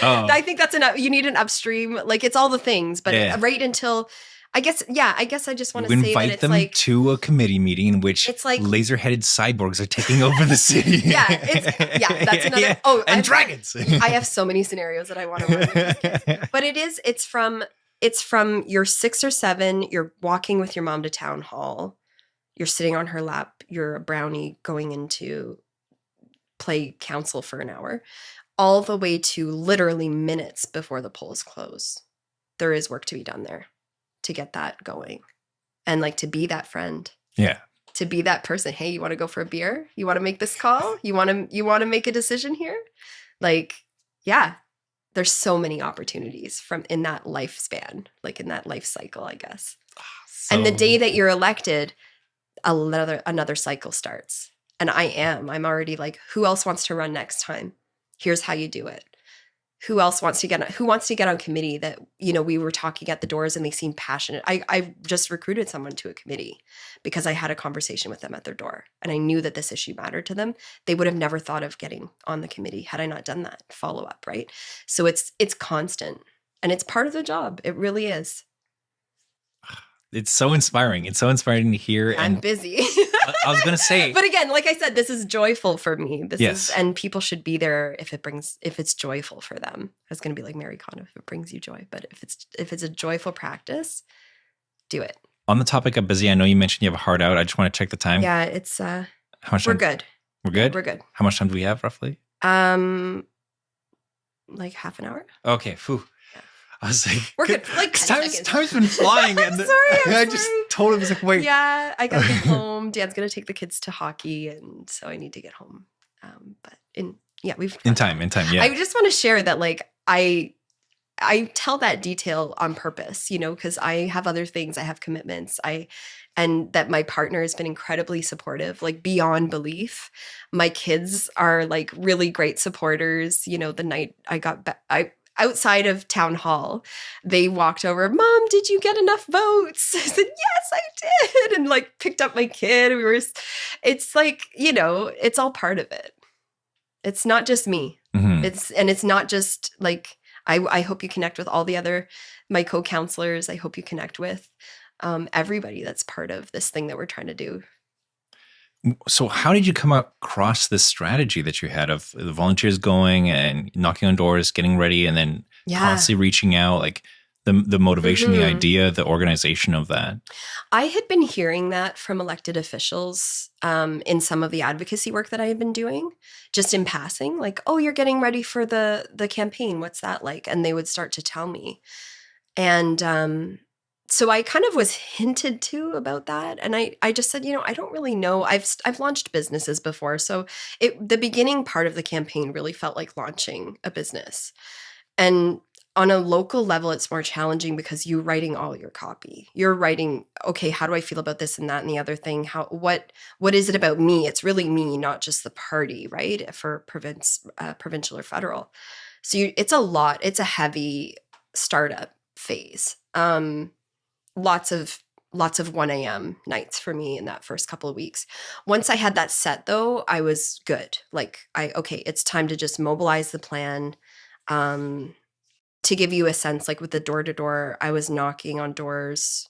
Oh. I think that's you need an upstream, like it's all the things, but right until, I guess I just want to say that invite it's them like to a committee meeting in which it's like laser-headed cyborgs are taking over the city. That's another. Yeah. Oh, and dragons. I have so many scenarios that I want to run with these kids. But it's from you're 6 or 7, you're walking with your mom to town hall, you're sitting on her lap, you're a brownie going into play council for an hour, all the way to literally minutes before the polls close. There is work to be done there to get that going, and like to be that friend. Yeah. To be that person. Hey, you want to go for a beer? You want to make this call? You want to make a decision here? Like, yeah, there's so many opportunities in that lifespan, like in that life cycle, I guess. And the day that you're elected, another cycle starts. And I'm already like, who else wants to run next time? Here's how you do it. Who else wants to get on committee that, we were talking at the doors and they seemed passionate. I just recruited someone to a committee because I had a conversation with them at their door and I knew that this issue mattered to them. They would have never thought of getting on the committee had I not done that follow up, right? So it's constant and it's part of the job. It really is. It's so inspiring. It's so inspiring to hear. I'm busy. I was going to say. But again, like I said, this is joyful for me. Yes. And people should be there if it's joyful for them. I was going to be like Mary Con, if it brings you joy. But if it's a joyful practice, do it. On the topic of busy, I know you mentioned you have a hard out. I just want to check the time. Yeah, it's how much we're time? good. We're good? We're good. How much time do we have roughly? Like half an hour. Okay. Phew. I was like, we're good. Like time's been flying. I'm sorry. I just totally was like, wait. Yeah, I got to get home. Dan's gonna take the kids to hockey, and so I need to get home. But we've in time. Yeah. I just want to share that, like, I tell that detail on purpose, because I have other things, I have commitments, and that my partner has been incredibly supportive, like beyond belief. My kids are like really great supporters. The night I got back, outside of town hall, they walked over, Mom, did you get enough votes? I said, yes, I did. And like picked up my kid. It's like, it's all part of it. It's not just me. Mm-hmm. It's not just like, I hope you connect with all my co-counselors. I hope you connect with everybody that's part of this thing that we're trying to do. So how did you come across this strategy that you had of the volunteers going and knocking on doors, getting ready, and then Yeah. constantly reaching out, like the motivation, the Mhm. idea, the organization of that? I had been hearing that from elected officials in some of the advocacy work that I had been doing, just in passing, like, "Oh, you're getting ready for the campaign. What's that like?" And they would start to tell me, and so I kind of was hinted to about that, and I just said, I don't really know. I've launched businesses before, so the beginning part of the campaign really felt like launching a business. And on a local level, it's more challenging because you're writing all your copy. You're writing, okay, how do I feel about this and that and the other thing? What is it about me? It's really me, not just the party, right? For provincial or federal. So it's a lot. It's a heavy startup phase. Lots of 1 a.m. nights for me in that first couple of weeks. Once I had that set, though, I was good. Like okay, it's time to just mobilize the plan. Um, to give you a sense, like with the door to door, I was knocking on doors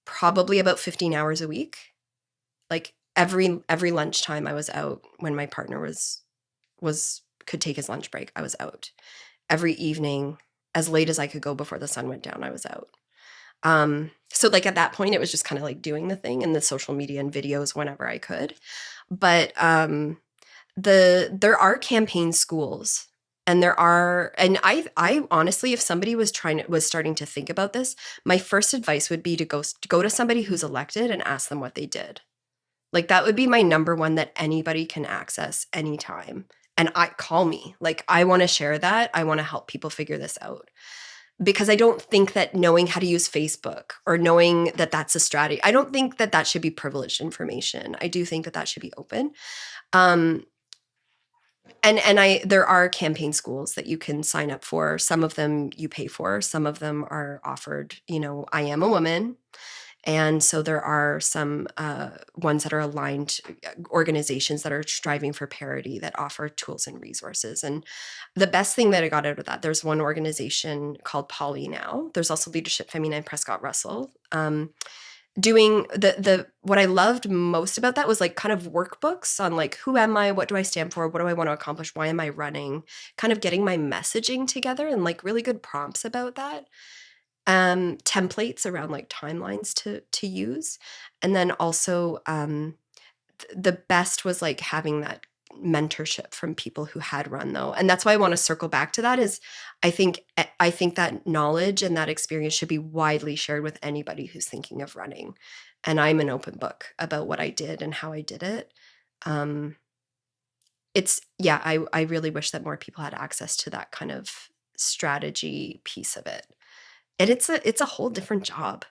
probably about 15 hours a week. Like every lunchtime I was out when my partner was could take his lunch break, I was out. Every evening, as late as I could go before the sun went down, I was out. So like at that point it was just kind of like doing the thing and the social media and videos whenever I could. But there are campaign schools, and I honestly, if somebody was starting to think about this, my first advice would be to go to somebody who's elected and ask them what they did. Like that would be my number one that anybody can access anytime. And I call me. Like I want to share that. I want to help people figure this out. Because I don't think that knowing how to use Facebook or knowing that that's a strategy, I don't think that that should be privileged information. I do think that that should be open. Um, and there are campaign schools that you can sign up for. Some of them you pay for, some of them are offered. I am a woman, and so there are some ones that are aligned, organizations that are striving for parity that offer tools and resources. And the best thing that I got out of that, there's one organization called Parle now. There's also Leadership Féminin Prescott Russell. Doing the what I loved most about that was like kind of workbooks on like, who am I, what do I stand for, what do I want to accomplish, why am I running, kind of getting my messaging together, and like really good prompts about that, templates around like timelines to use. And then also the best was like having that mentorship from people who had run, though. And that's why I want to circle back to that, is I think that knowledge and that experience should be widely shared with anybody who's thinking of running. And I'm an open book about what I did and how I did it. um I really wish that more people had access to that kind of strategy piece of it. And it's a whole different job.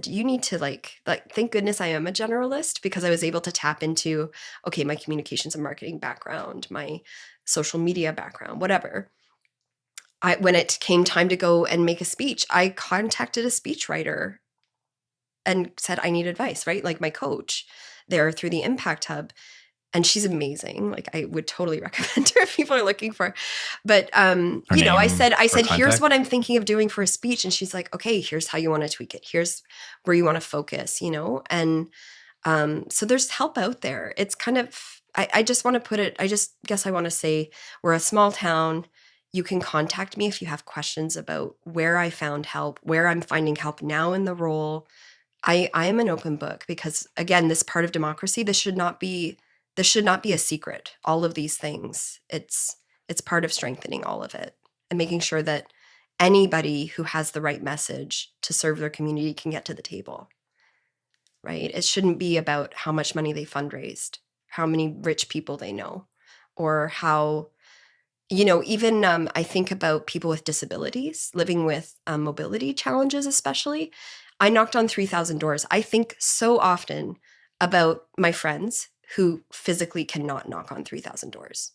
You need to like thank goodness I am a generalist, because I was able to tap into, okay, my communications and marketing background, my social media background, whatever. When it came time to go and make a speech, I contacted a speechwriter and said I need advice, right? Like my coach there through the Impact Hub. And she's amazing. Like I would totally recommend her if people are looking for. But Her I name said or here's contact? what I'm thinking of doing for a speech, and she's like, okay, here's how you want to tweak it. Here's where you want to focus. And so there's help out there. It's kind of I just want to put it. I just guess I want to say we're a small town. You can contact me if you have questions about where I found help, where I'm finding help now in the role. I am an open book, because again, this part of democracy, this should not be a secret. All of these things, it's part of strengthening all of it and making sure that anybody who has the right message to serve their community can get to the table, right? It shouldn't be about how much money they fundraised, how many rich people they know, or how, even I think about people with disabilities living with mobility challenges, especially. I knocked on 3,000 doors. I think so often about my friends who physically cannot knock on 3,000 doors.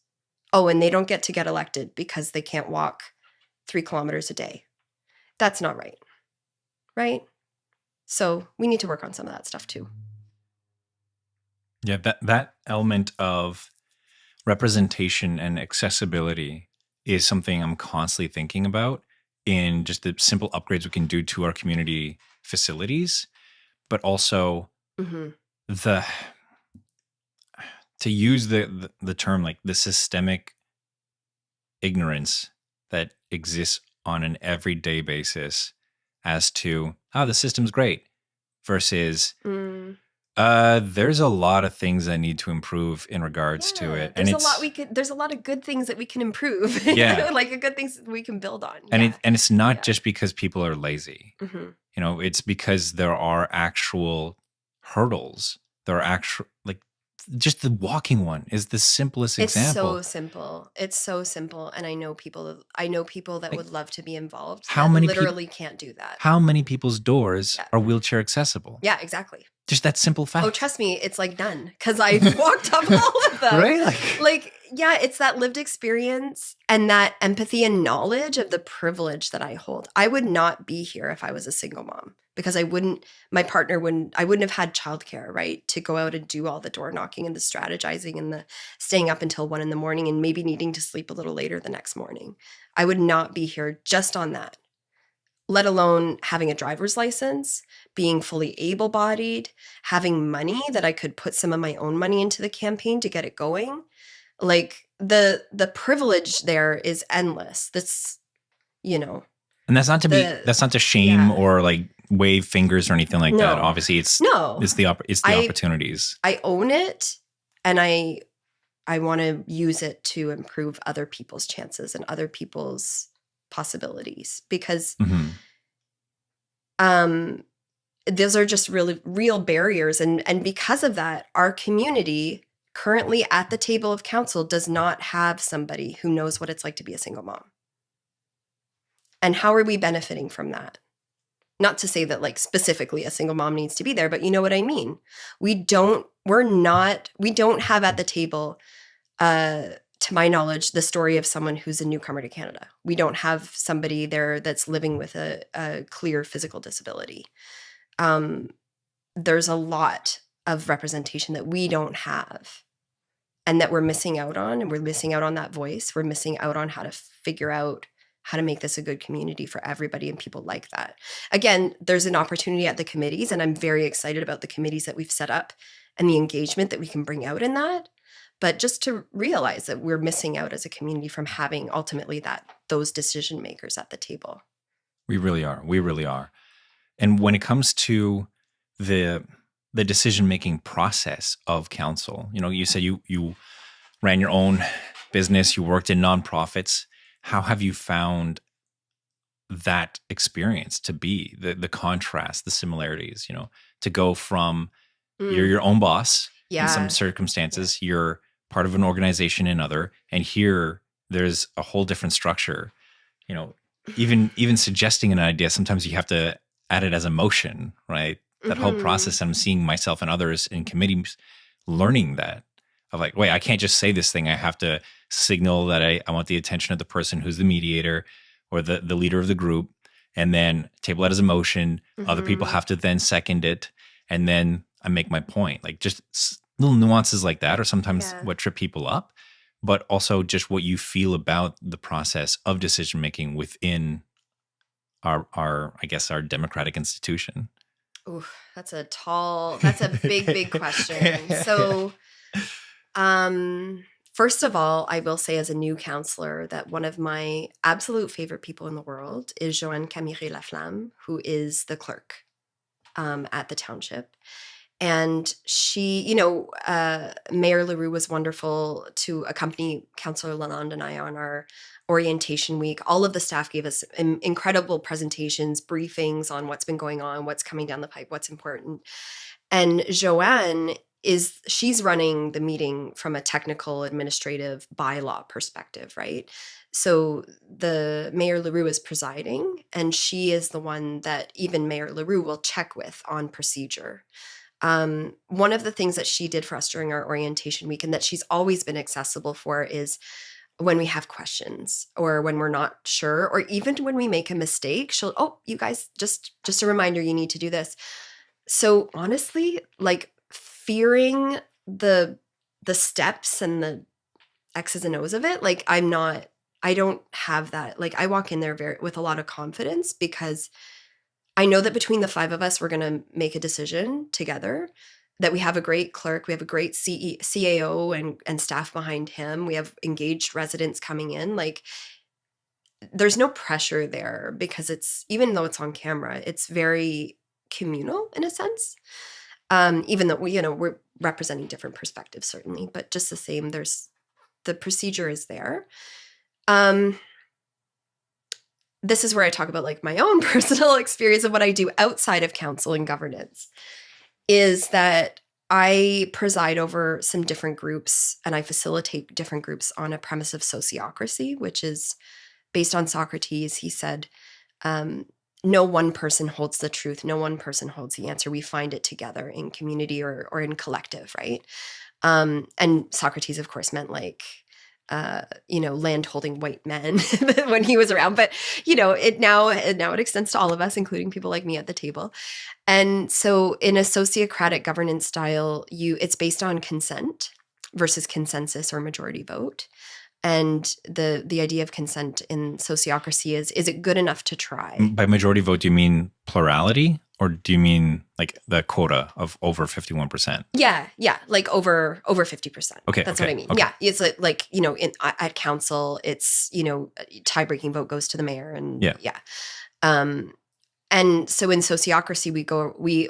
Oh, and they don't get elected because they can't walk 3 kilometers a day. That's not right, right? So we need to work on some of that stuff too. Yeah, that element of representation and accessibility is something I'm constantly thinking about in just the simple upgrades we can do to our community facilities, but also Hmm. the to use the term like the systemic ignorance that exists on an everyday basis as to, oh, the system's great versus Mm. there's a lot of things that need to improve in regards to Yeah, it. And there's a lot of good things that we can improve. Yeah. Like good things that we can build on. and Yeah. it's not Yeah. just because people are lazy. Mhm. It's because there are actual hurdles. There are actual, like, just the walking one is the simplest It's example. so simple. It's so simple, and I know people that Like, would love to be involved how that many literally can't do that. how many people's doors Yeah. are wheelchair accessible? Yeah, exactly. Just that simple fact. Oh, trust me, it's like none, because I've walked up all of them. Right? Like, yeah, it's that lived experience and that empathy and knowledge of the privilege that I hold. I would not be here if I was a single mom, because I wouldn't have had childcare, right? To go out and do all the door knocking and the strategizing and the staying up until 1 a.m. and maybe needing to sleep a little later the next morning. I would not be here just on that, let alone having a driver's license, being fully able-bodied, having money that I could put some of my own money into the campaign to get it going. Like the privilege there is endless. That's, And that's not to shame or like wave fingers or anything like that. Obviously, it's the opportunities. I own it, and I want to use it to improve other people's chances and other people's possibilities, because those are just really real barriers, and because of that, our community currently at the table of council does not have somebody who knows what it's like to be a single mom. And how are we benefiting from that? Not to say that like specifically a single mom needs to be there, but you know what I mean. We don't have at the table, to my knowledge, the story of someone who's a newcomer to Canada. We don't have somebody there that's living with a clear physical disability. There's a lot of representation that we don't have and that we're missing out on, and we're missing out on that voice. We're missing out on how to figure out how to make this a good community for everybody and people like that. Again, there's an opportunity at the committees, and I'm very excited about the committees that we've set up and the engagement that we can bring out in that. But just to realize that we're missing out as a community from having ultimately those decision makers at the table. We really are. We really are. And when it comes to the decision-making process of council, you said you ran your own business, you worked in nonprofits. How have you found that experience to be the contrast, the similarities, to go from you're your own boss in some circumstances, you're part of an organization in other, and here there's a whole different structure. Even suggesting an idea, sometimes you have to add it as a motion, right? That whole process, I'm seeing myself and others in committees learning that, of like, wait, I can't just say this thing. I have to signal that I want the attention of the person who's the mediator or the leader of the group, and then table it as a motion. Other people have to then second it, and then I make my point. Like, just little nuances like that are sometimes what trip people up, but also just what you feel about the process of decision making within our I guess our democratic institution. Ooh, that's a big question. So, first of all, I will say as a new councillor that one of my absolute favorite people in the world is Joanne Camiré-Laflamme, who is the clerk at the Township. And she, Mayor Leroux was wonderful to accompany Councillor Lalonde and I on our orientation week. All of the staff gave us incredible presentations, briefings on what's been going on, what's coming down the pipe, what's important. And Joanne she's running the meeting from a technical administrative bylaw perspective, right? So the Mayor Leroux is presiding, and she is the one that even Mayor Leroux will check with on procedure. One of the things that she did for us during our orientation week, and that she's always been accessible for, is when we have questions or when we're not sure, or even when we make a mistake, you guys, just a reminder, you need to do this. So honestly, like, fearing the steps and the X's and O's of it, like, I don't have that. Like, I walk in there with a lot of confidence, because I know that between the five of us, we're going to make a decision together that we have a great clerk, we have a great CAO and staff behind him. We have engaged residents coming in. Like, there's no pressure there because it's, even though it's on camera, it's very communal in a sense. Even though we're representing different perspectives, certainly, but just the same, the procedure is there. This is where I talk about like my own personal experience of what I do outside of council and governance, is that I preside over some different groups and I facilitate different groups on a premise of sociocracy, which is based on Socrates. He said, no one person holds the truth. No one person holds the answer. We find it together in community or in collective, right? And Socrates, of course, meant like, land-holding white men when he was around. But, it extends to all of us, including people like me at the table. And so in a sociocratic governance style, it's based on consent versus consensus or majority vote. And the idea of consent in sociocracy is it good enough to try? By majority vote, do you mean plurality? Or do you mean like the quota of over 51%? Yeah, like over 50%. Okay, that's what I mean. Okay. Yeah, it's like at council, it's tie-breaking vote goes to the mayor, and yeah. And so in sociocracy,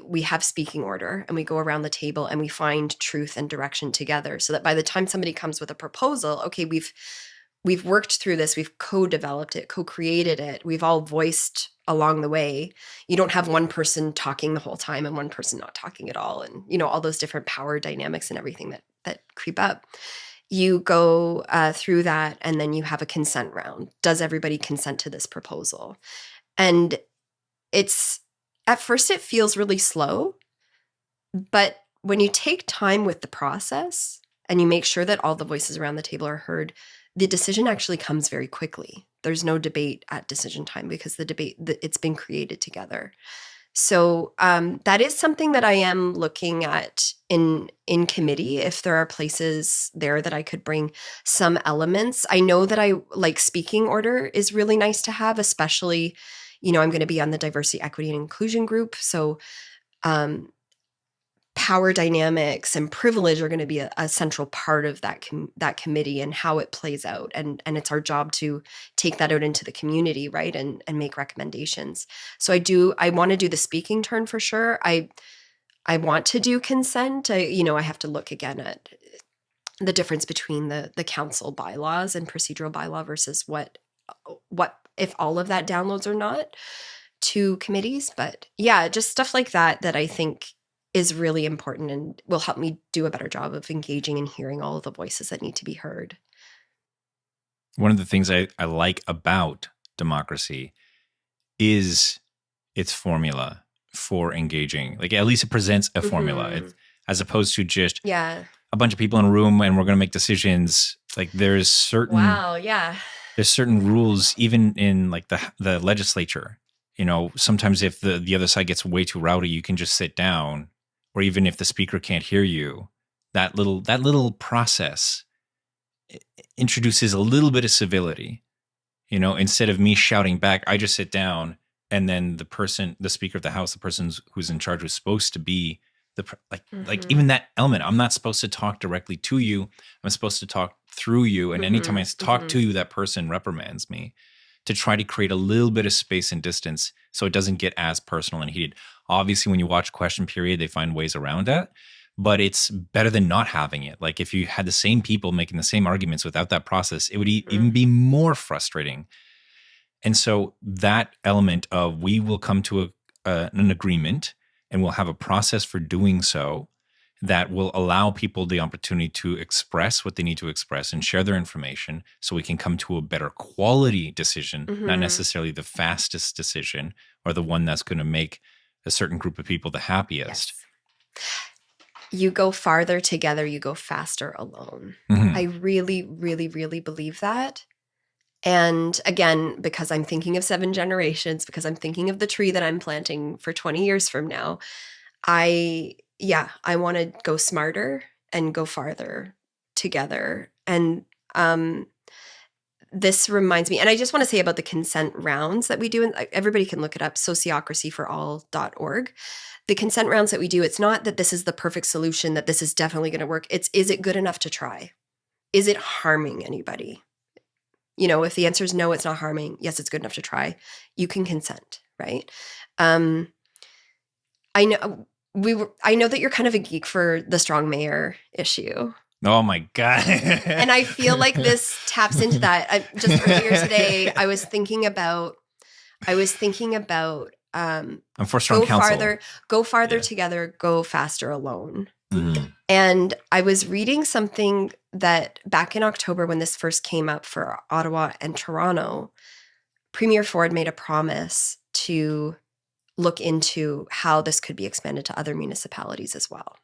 we have speaking order, and we go around the table and we find truth and direction together, so that by the time somebody comes with a proposal, okay, we've worked through this, we've co-developed it, co-created it, we've all voiced along the way. You don't have one person talking the whole time and one person not talking at all, and all those different power dynamics and everything that creep up. You go through that, and then you have a consent round. Does everybody consent to this proposal? And at first it feels really slow, but when you take time with the process and you make sure that all the voices around the table are heard, the decision actually comes very quickly. There's no debate at decision time because it's been created together. So that is something that I am looking at in committee, if there are places there that I could bring some elements. I know that I like speaking order is really nice to have, especially, I'm going to be on the diversity, equity, and inclusion group. So power dynamics and privilege are going to be a central part of that committee and how it plays out. And it's our job to take that out into the community, right? And make recommendations. So I want to do the speaking turn for sure. I want to do consent. I have to look again at the difference between the council bylaws and procedural bylaw versus what if all of that downloads or not to committees. But yeah, just stuff like that I think is really important and will help me do a better job of engaging and hearing all of the voices that need to be heard. One of the things I like about democracy is its formula for engaging. Like, at least it presents a formula, as opposed to just a bunch of people in a room and we're going to make decisions. Like, there's certain there's certain rules even in like the legislature. Sometimes if the other side gets way too rowdy, you can just sit down. Or even if the speaker can't hear you, that little process introduces a little bit of civility. Instead of me shouting back, I just sit down, and then the speaker of the house, the person who's in charge, was supposed to be like even that element. I'm not supposed to talk directly to you. I'm supposed to talk through you. And anytime I talk to you, that person reprimands me, to try to create a little bit of space and distance so it doesn't get as personal and heated. Obviously, when you watch Question Period, they find ways around that, but it's better than not having it. Like, if you had the same people making the same arguments without that process, it would even be more frustrating. And so that element of we will come to an agreement and we'll have a process for doing so that will allow people the opportunity to express what they need to express and share their information so we can come to a better quality decision, not necessarily the fastest decision or the one that's going to make a certain group of people the happiest. Yes. You go farther together, you go faster alone. I really, really, really believe that. And again, because I'm thinking of 7 generations, because I'm thinking of the tree that I'm planting for 20 years from now, I want to go smarter and go farther together. And this reminds me, and I just want to say about the consent rounds that we do, and everybody can look it up, sociocracyforall.org. The consent rounds that we do, it's not that this is the perfect solution, that this is definitely going to work. It's, is it good enough to try? Is it harming anybody? If the answer is no, it's not harming. Yes, it's good enough to try. You can consent, right? I know that you're kind of a geek for the strong mayor issue. Oh my God. And I feel like this taps into that. Just earlier today, I was thinking about I'm for strong council. Go farther together, go faster alone. Mm-hmm. And I was reading something that back in October, when this first came up for Ottawa and Toronto, Premier Ford made a promise to look into how this could be expanded to other municipalities as well.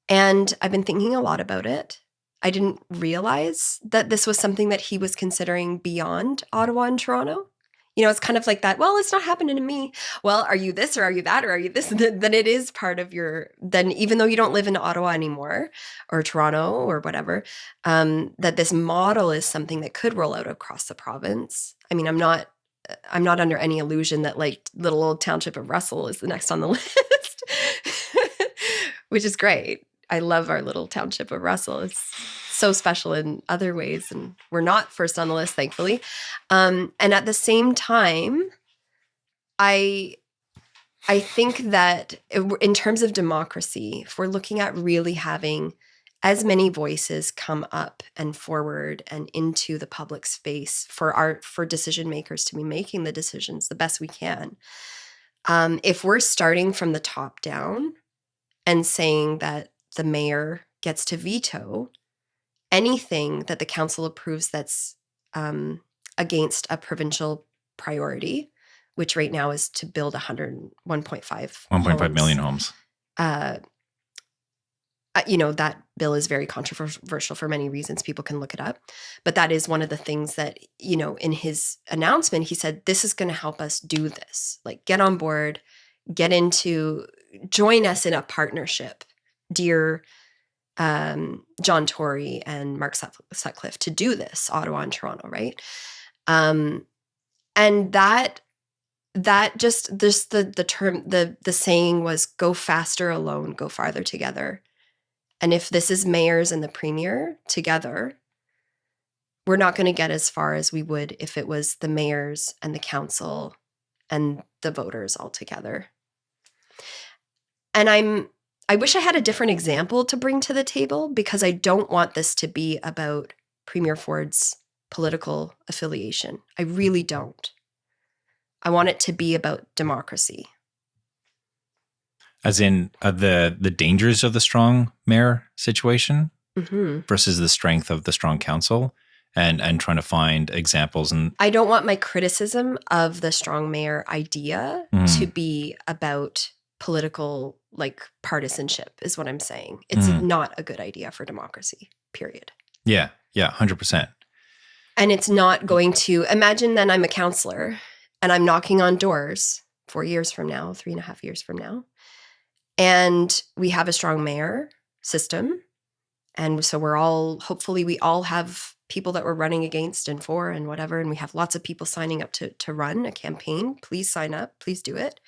And I've been thinking a lot about it. I didn't realize that this was something that he was considering beyond Ottawa and Toronto. It's kind of like that, well, it's not happening to me. Well, are you this or are you that or are you this? Then it is part of then even though you don't live in Ottawa anymore or Toronto or whatever, that this model is something that could roll out across the province. I mean, I'm not under any illusion that like little old Township of Russell is the next on the list, which is great. I love our little Township of Russell. It's so special in other ways, and we're not first on the list, thankfully. And at the same time, I think that in terms of democracy, if we're looking at really having as many voices come up and forward and into the public space for decision makers to be making the decisions the best we can, if we're starting from the top down and saying that the mayor gets to veto anything that the council approves that's against a provincial priority, which right now is to build 1.5 million homes. That bill is very controversial for many reasons. People can look it up. But that is one of the things that, in his announcement, he said, this is going to help us do this. Like, get on board, join us in a partnership, dear John Tory and Mark Sutcliffe, to do this, Ottawa and Toronto, right? And that just the term, the saying was, go faster alone, go farther together. And if this is mayors and the premier together, we're not going to get as far as we would if it was the mayors and the council and the voters all together. And I wish I had a different example to bring to the table, because I don't want this to be about Premier Ford's political affiliation. I really don't. I want it to be about democracy. As in the dangers of the strong mayor situation versus the strength of the strong council, and trying to find examples. And I don't want my criticism of the strong mayor idea to be about political partisanship, is what I'm saying. It's not a good idea for democracy, period. Yeah, 100%. And it's not going to, imagine then I'm a councillor and I'm knocking on doors 4 years from now, 3.5 years from now, and we have a strong mayor system. And so hopefully we all have people that we're running against and for and whatever, and we have lots of people signing up to run a campaign. Please sign up, please do it.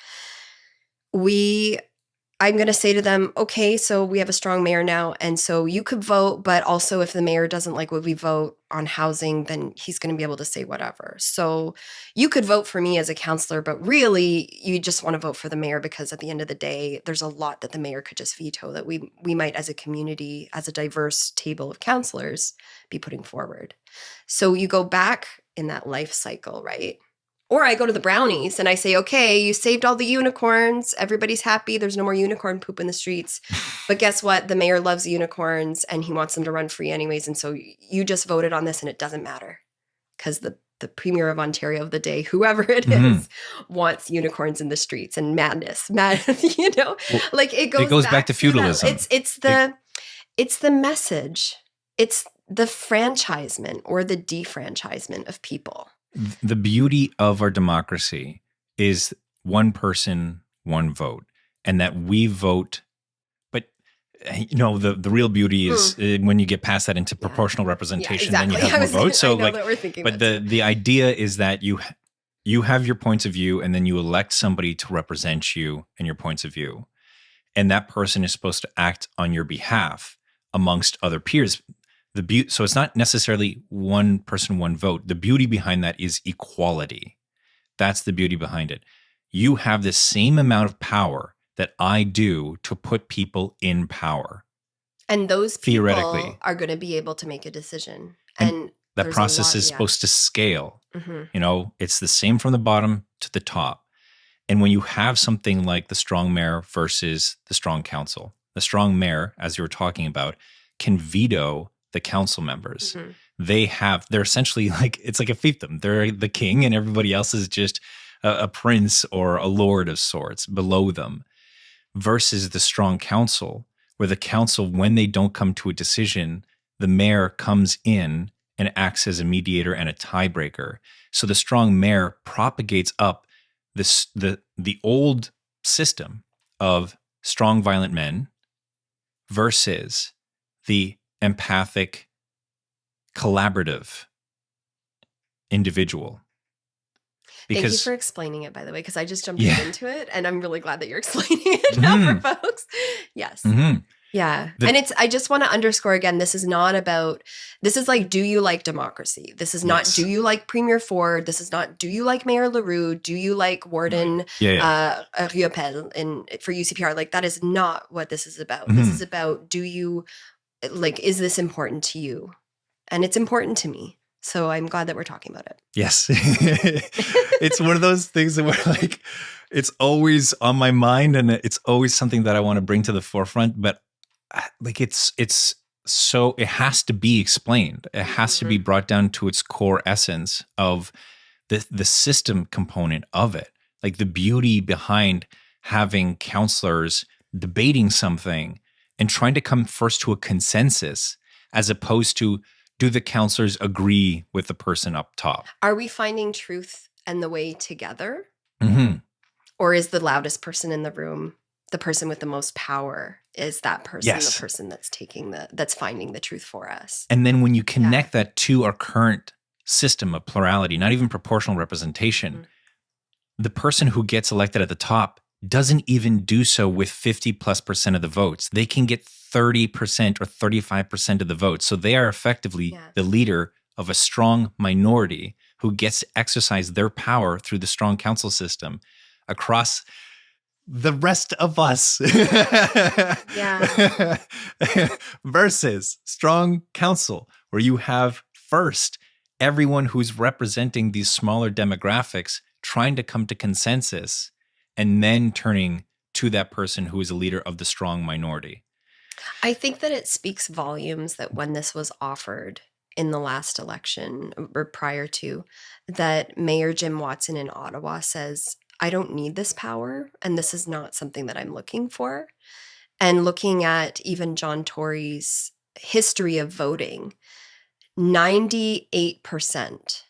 I'm going to say to them, okay, so we have a strong mayor now, and so you could vote, but also if the mayor doesn't like what we vote on housing, then he's going to be able to say whatever. So you could vote for me as a councillor, but really you just want to vote for the mayor, because at the end of the day, there's a lot that the mayor could just veto that we might, as a community, as a diverse table of councillors, be putting forward. So you go back in that life cycle, right? Or I go to the brownies and I say, okay, you saved all the unicorns. Everybody's happy. There's no more unicorn poop in the streets. But guess what? The mayor loves unicorns and he wants them to run free anyways. And so you just voted on this and it doesn't matter, because the premier of Ontario of the day, whoever it is, wants unicorns in the streets and madness. Well, it goes back to feudalism. It's the message. It's the franchisement or the defranchisement of people. The beauty of our democracy is one person, one vote, and that we vote. But the real beauty is when you get past that into proportional representation, then you have more votes. So I know that we're thinking but that the idea is that you have your points of view, and then you elect somebody to represent you and your points of view. And that person is supposed to act on your behalf amongst other peers. So it's not necessarily one person, one vote. The beauty behind that is equality. That's the beauty behind it. You have the same amount of power that I do to put people in power. And those people theoretically are going to be able to make a decision. And that process is supposed to scale. Mm-hmm. It's the same from the bottom to the top. And when you have something like the strong mayor versus the strong council, the strong mayor, as you were talking about, can veto the council members. Mm-hmm. They're essentially it's like a fiefdom. They're the king and everybody else is just a prince or a lord of sorts below them, versus the strong council, where the council, when they don't come to a decision, the mayor comes in and acts as a mediator and a tiebreaker. So the strong mayor propagates up the old system of strong, violent men versus the empathic, collaborative individual. Thank you for explaining it, by the way, because I just jumped into it, and I'm really glad that you're explaining it now for folks. Yes. Mm-hmm. Yeah. And I just want to underscore again, this is like, do you like democracy? This is not, do you like Premier Ford? This is not, do you like Mayor LaRue? Do you like Warden Riopel for UCPR? Like, that is not what this is about. Mm-hmm. This is about, is this important to you? And it's important to me. So I'm glad that we're talking about it. Yes. It's one of those things that we're it's always on my mind, and it's always something that I want to bring to the forefront, but it's so it has to be explained. It has to be brought down to its core essence of the system component of it. Like the beauty behind having counselors debating something and trying to come first to a consensus, as opposed to, do the counselors agree with the person up top? Are we finding truth and the way together? Mm-hmm. Or is the loudest person in the room the person with the most power? Is that person the person that's that's finding the truth for us? And then when you connect that to our current system of plurality, not even proportional representation, the person who gets elected at the top doesn't even do so with 50+% of the votes. They can get 30% or 35% of the votes. So they are effectively the leader of a strong minority who gets to exercise their power through the strong council system across the rest of us. Versus strong council, where you have first everyone who's representing these smaller demographics trying to come to consensus, and then turning to that person who is a leader of the strong minority. I think that it speaks volumes that when this was offered in the last election or prior to, that Mayor Jim Watson in Ottawa says, I don't need this power, and this is not something that I'm looking for. And looking at even John Tory's history of voting, 98%,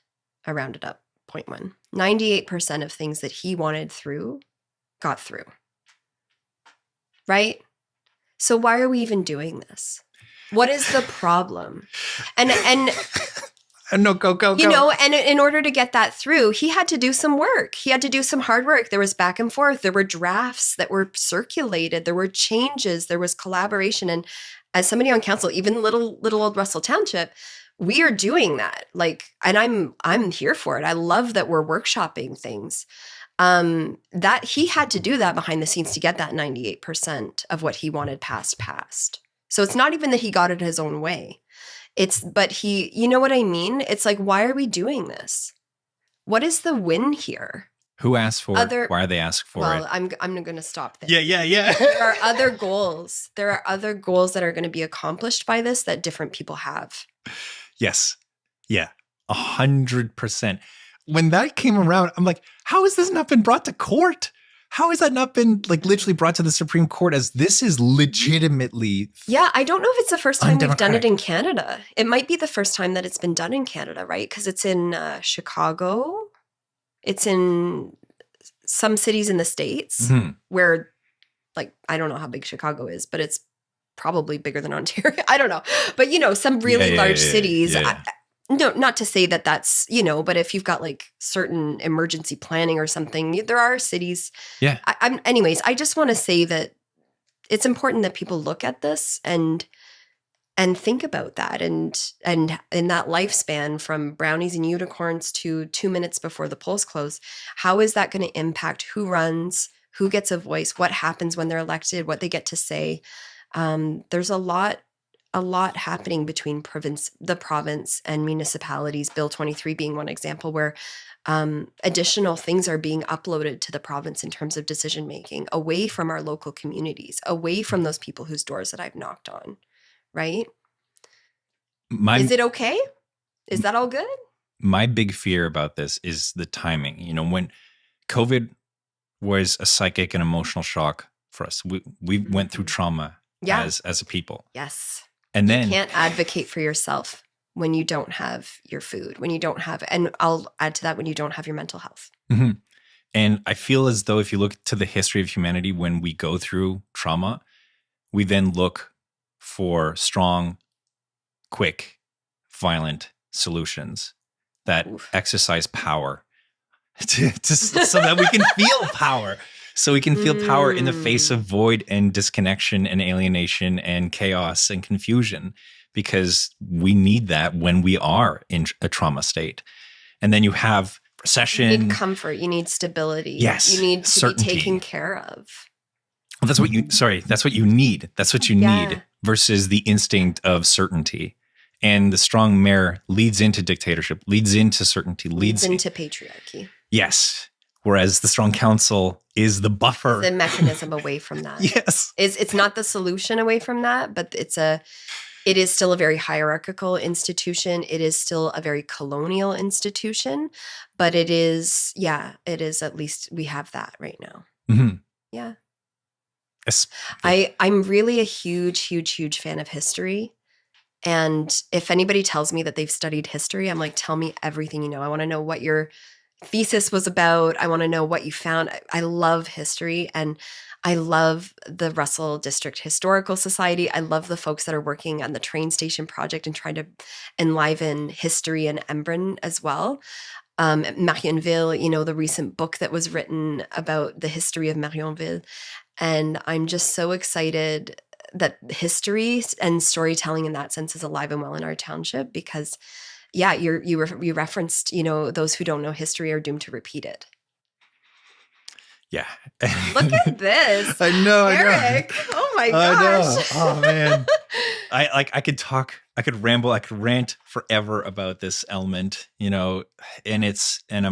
I rounded up 0.1, 98% of things that he wanted through got through. Right? So why are we even doing this? What is the problem? And no, go. You know, and in order to get that through, he had to do some work. He had to do some hard work. There was back and forth. There were drafts that were circulated. There were changes. There was collaboration. And as somebody on council, even little old Russell Township, we are doing that. And I'm here for it. I love that we're workshopping things. That he had to do that behind the scenes to get that 98% of what he wanted passed. So it's not even that he got it his own way. But you know what I mean? It's like, why are we doing this? What is the win here? Who asked for it? Why are they asking for it? Well, I'm going to stop there. Yeah. There are other goals. There are other goals that are going to be accomplished by this that different people have. Yes. Yeah. 100%. When that came around, I'm like, how has this not been brought to court? How has that not been literally brought to the Supreme Court, as this is legitimately Yeah, I don't know if it's the first time we've done it in Canada. It might be the first time that it's been done in Canada, right? Because it's in Chicago. It's in some cities in the States where, I don't know how big Chicago is, but it's probably bigger than Ontario. I don't know. But, some Yeah, really yeah, large yeah, cities, yeah, yeah. no, not to say that that's, but if you've got like certain emergency planning or something, there are cities. Yeah. Anyways, I just want to say that it's important that people look at this and think about that, and in that lifespan from brownies and unicorns to 2 minutes before the polls close, how is that going to impact who runs, who gets a voice, what happens when they're elected, what they get to say. There's a lot happening between the province and municipalities, Bill 23 being one example, where additional things are being uploaded to the province in terms of decision making, away from our local communities, away from those people whose doors that I've knocked on. Right? Is it okay? Is that all good? My big fear about this is the timing. When COVID was a psychic and emotional shock for us, we went through trauma as a people. Yes. And then you can't advocate for yourself when you don't have your food, when you don't have, and I'll add to that, when you don't have your mental health. Mm-hmm. And I feel as though if you look to the history of humanity, when we go through trauma, we then look for strong, quick, violent solutions that exercise power so that we can feel power. So we can feel power in the face of void and disconnection and alienation and chaos and confusion, because we need that when we are in a trauma state. And then you have recession. You need comfort. You need stability. Yes. You need to certainty. be taken care of. Well, that's what you need. That's what you need versus the instinct of certainty. And the strong mayor leads into dictatorship, leads into certainty, leads into patriarchy. Yes. Whereas the strong council is the buffer. The mechanism away from that. Yes. It's not the solution away from that, but it is still a very hierarchical institution. It is still a very colonial institution, but it is at least we have that right now. Mm-hmm. Yeah. I'm really a huge, huge, huge fan of history. And if anybody tells me that they've studied history, I'm like, tell me everything you know. I want to know what your thesis was about. I want to know what you found. I love history, and I love the Russell District Historical Society. I love the folks that are working on the train station project and trying to enliven history in Embrun as well. Marionville, the recent book that was written about the history of Marionville. And I'm just so excited that history and storytelling in that sense is alive and well in our township, because you referenced, those who don't know history are doomed to repeat it. Yeah. Look at this. I know, Eric. Oh my gosh. Oh man. I could ramble, I could rant forever about this element, and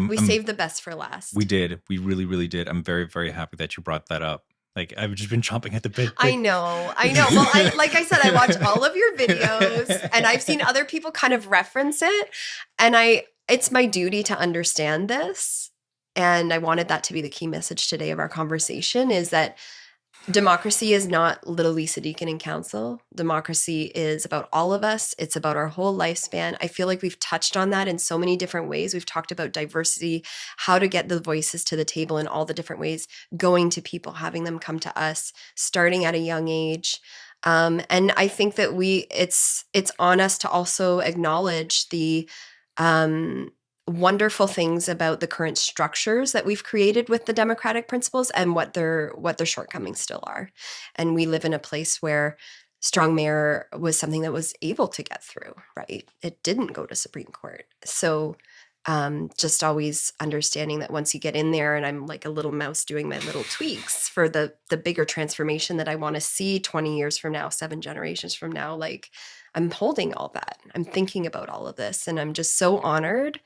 we saved the best for last. We did. We really, really did. I'm very, very happy that you brought that up. Like, I've just been chomping at the bit. I know. Well, like I said, I watch all of your videos, and I've seen other people kind of reference it. And it's my duty to understand this. And I wanted that to be the key message today of our conversation, is that democracy is not little Lisa Deacon and Council. Democracy is about all of us. It's about our whole lifespan. I feel like we've touched on that in so many different ways. We've talked about diversity, how to get the voices to the table in all the different ways, going to people, having them come to us, starting at a young age. And I think that it's on us to also acknowledge the wonderful things about the current structures that we've created with the democratic principles and what their shortcomings still are. And we live in a place where strong mayor was something that was able to get through, right? It didn't go to Supreme Court. So just always understanding that once you get in there, and I'm like a little mouse doing my little tweaks for the bigger transformation that I want to see 20 years from now, 7 generations from now, like I'm holding all that. I'm thinking about all of this, and I'm just so honored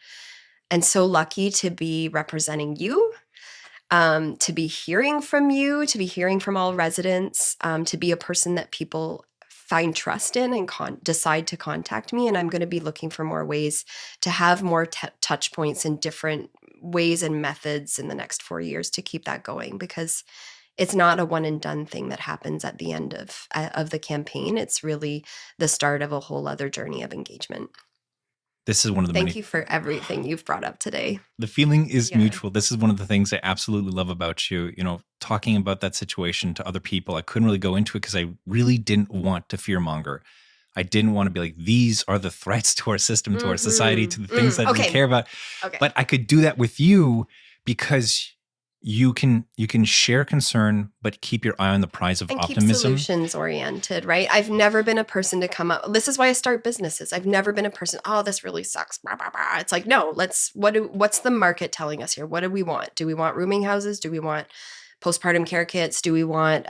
and so lucky to be representing you, to be hearing from you, to be hearing from all residents, to be a person that people find trust in and decide to contact me. And I'm going to be looking for more ways to have more touch points in different ways and methods in the next 4 years to keep that going, because it's not a one and done thing that happens at the end of the campaign. It's really the start of a whole other journey of engagement. This is one of the Thank you for everything you've brought up today. The feeling is mutual. This is one of the things I absolutely love about you. talking about that situation to other people. I couldn't really go into it because I really didn't want to fearmonger. I didn't want to be like, these are the threats to our system, to our society, to the things that we care about. Okay. But I could do that with you because you can share concern, but keep your eye on the prize of and optimism. Keep solutions oriented, right? I've never been a person to come up. This is why I start businesses. I've never been a person, oh, this really sucks. Blah, blah, blah. It's like, no, what's the market telling us here? What do we want? Do we want rooming houses? Do we want postpartum care kits? Do we want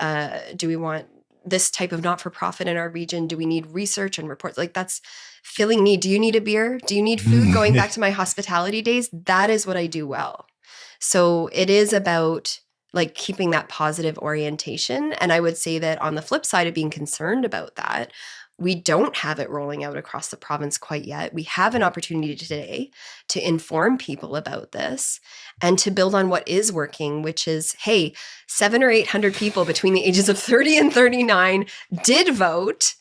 this type of not-for-profit in our region? Do we need research and reports? Like, that's filling need. Do you need a beer? Do you need food? Going back to my hospitality days, that is what I do well. So it is about like keeping that positive orientation. And I would say that on the flip side of being concerned about that, we don't have it rolling out across the province quite yet. We have an opportunity today to inform people about this and to build on what is working, which is, hey, 700 or 800 people between the ages of 30 and 39 did vote.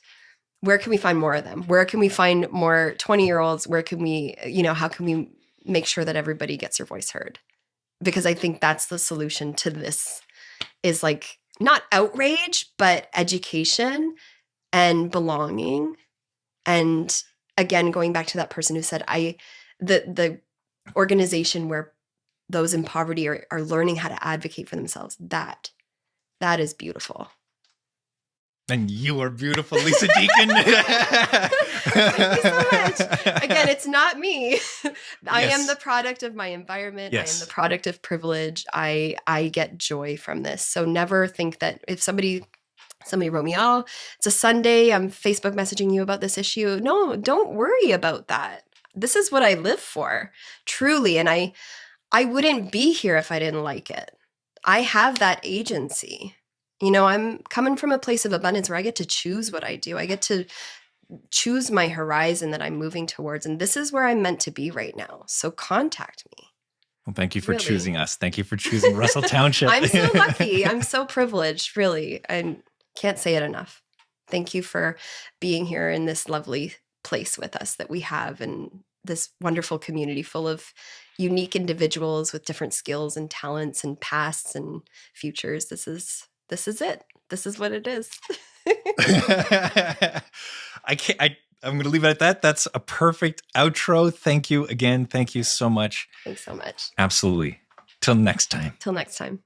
Where can we find more of them? Where can we find more 20-year-olds? Where can we, how can we make sure that everybody gets their voice heard? Because I think that's the solution to this, is like not outrage, but education and belonging. And again, going back to that person who said, the organization where those in poverty are learning how to advocate for themselves, that is beautiful. And you are beautiful, Lisa Deacon. Thank you so much. Again, it's not me. I Yes. am the product of my environment. Yes. I am the product of privilege. I get joy from this. So never think that if somebody wrote me, oh, it's a Sunday, I'm Facebook messaging you about this issue. No, don't worry about that. This is what I live for, truly. And I wouldn't be here if I didn't like it. I have that agency. I'm coming from a place of abundance where I get to choose what I do. I get to choose my horizon that I'm moving towards. And this is where I'm meant to be right now. So contact me. Well, thank you for Really. choosing us. Thank you for choosing Russell Township. I'm so lucky. I'm so privileged, really. I can't say it enough. Thank you for being here in this lovely place with us that we have, and this wonderful community full of unique individuals with different skills and talents and pasts and futures. This is it. This is what it is. I'm going to leave it at that. That's a perfect outro. Thank you again. Thank you so much. Thanks so much. Absolutely. Till next time. Till next time.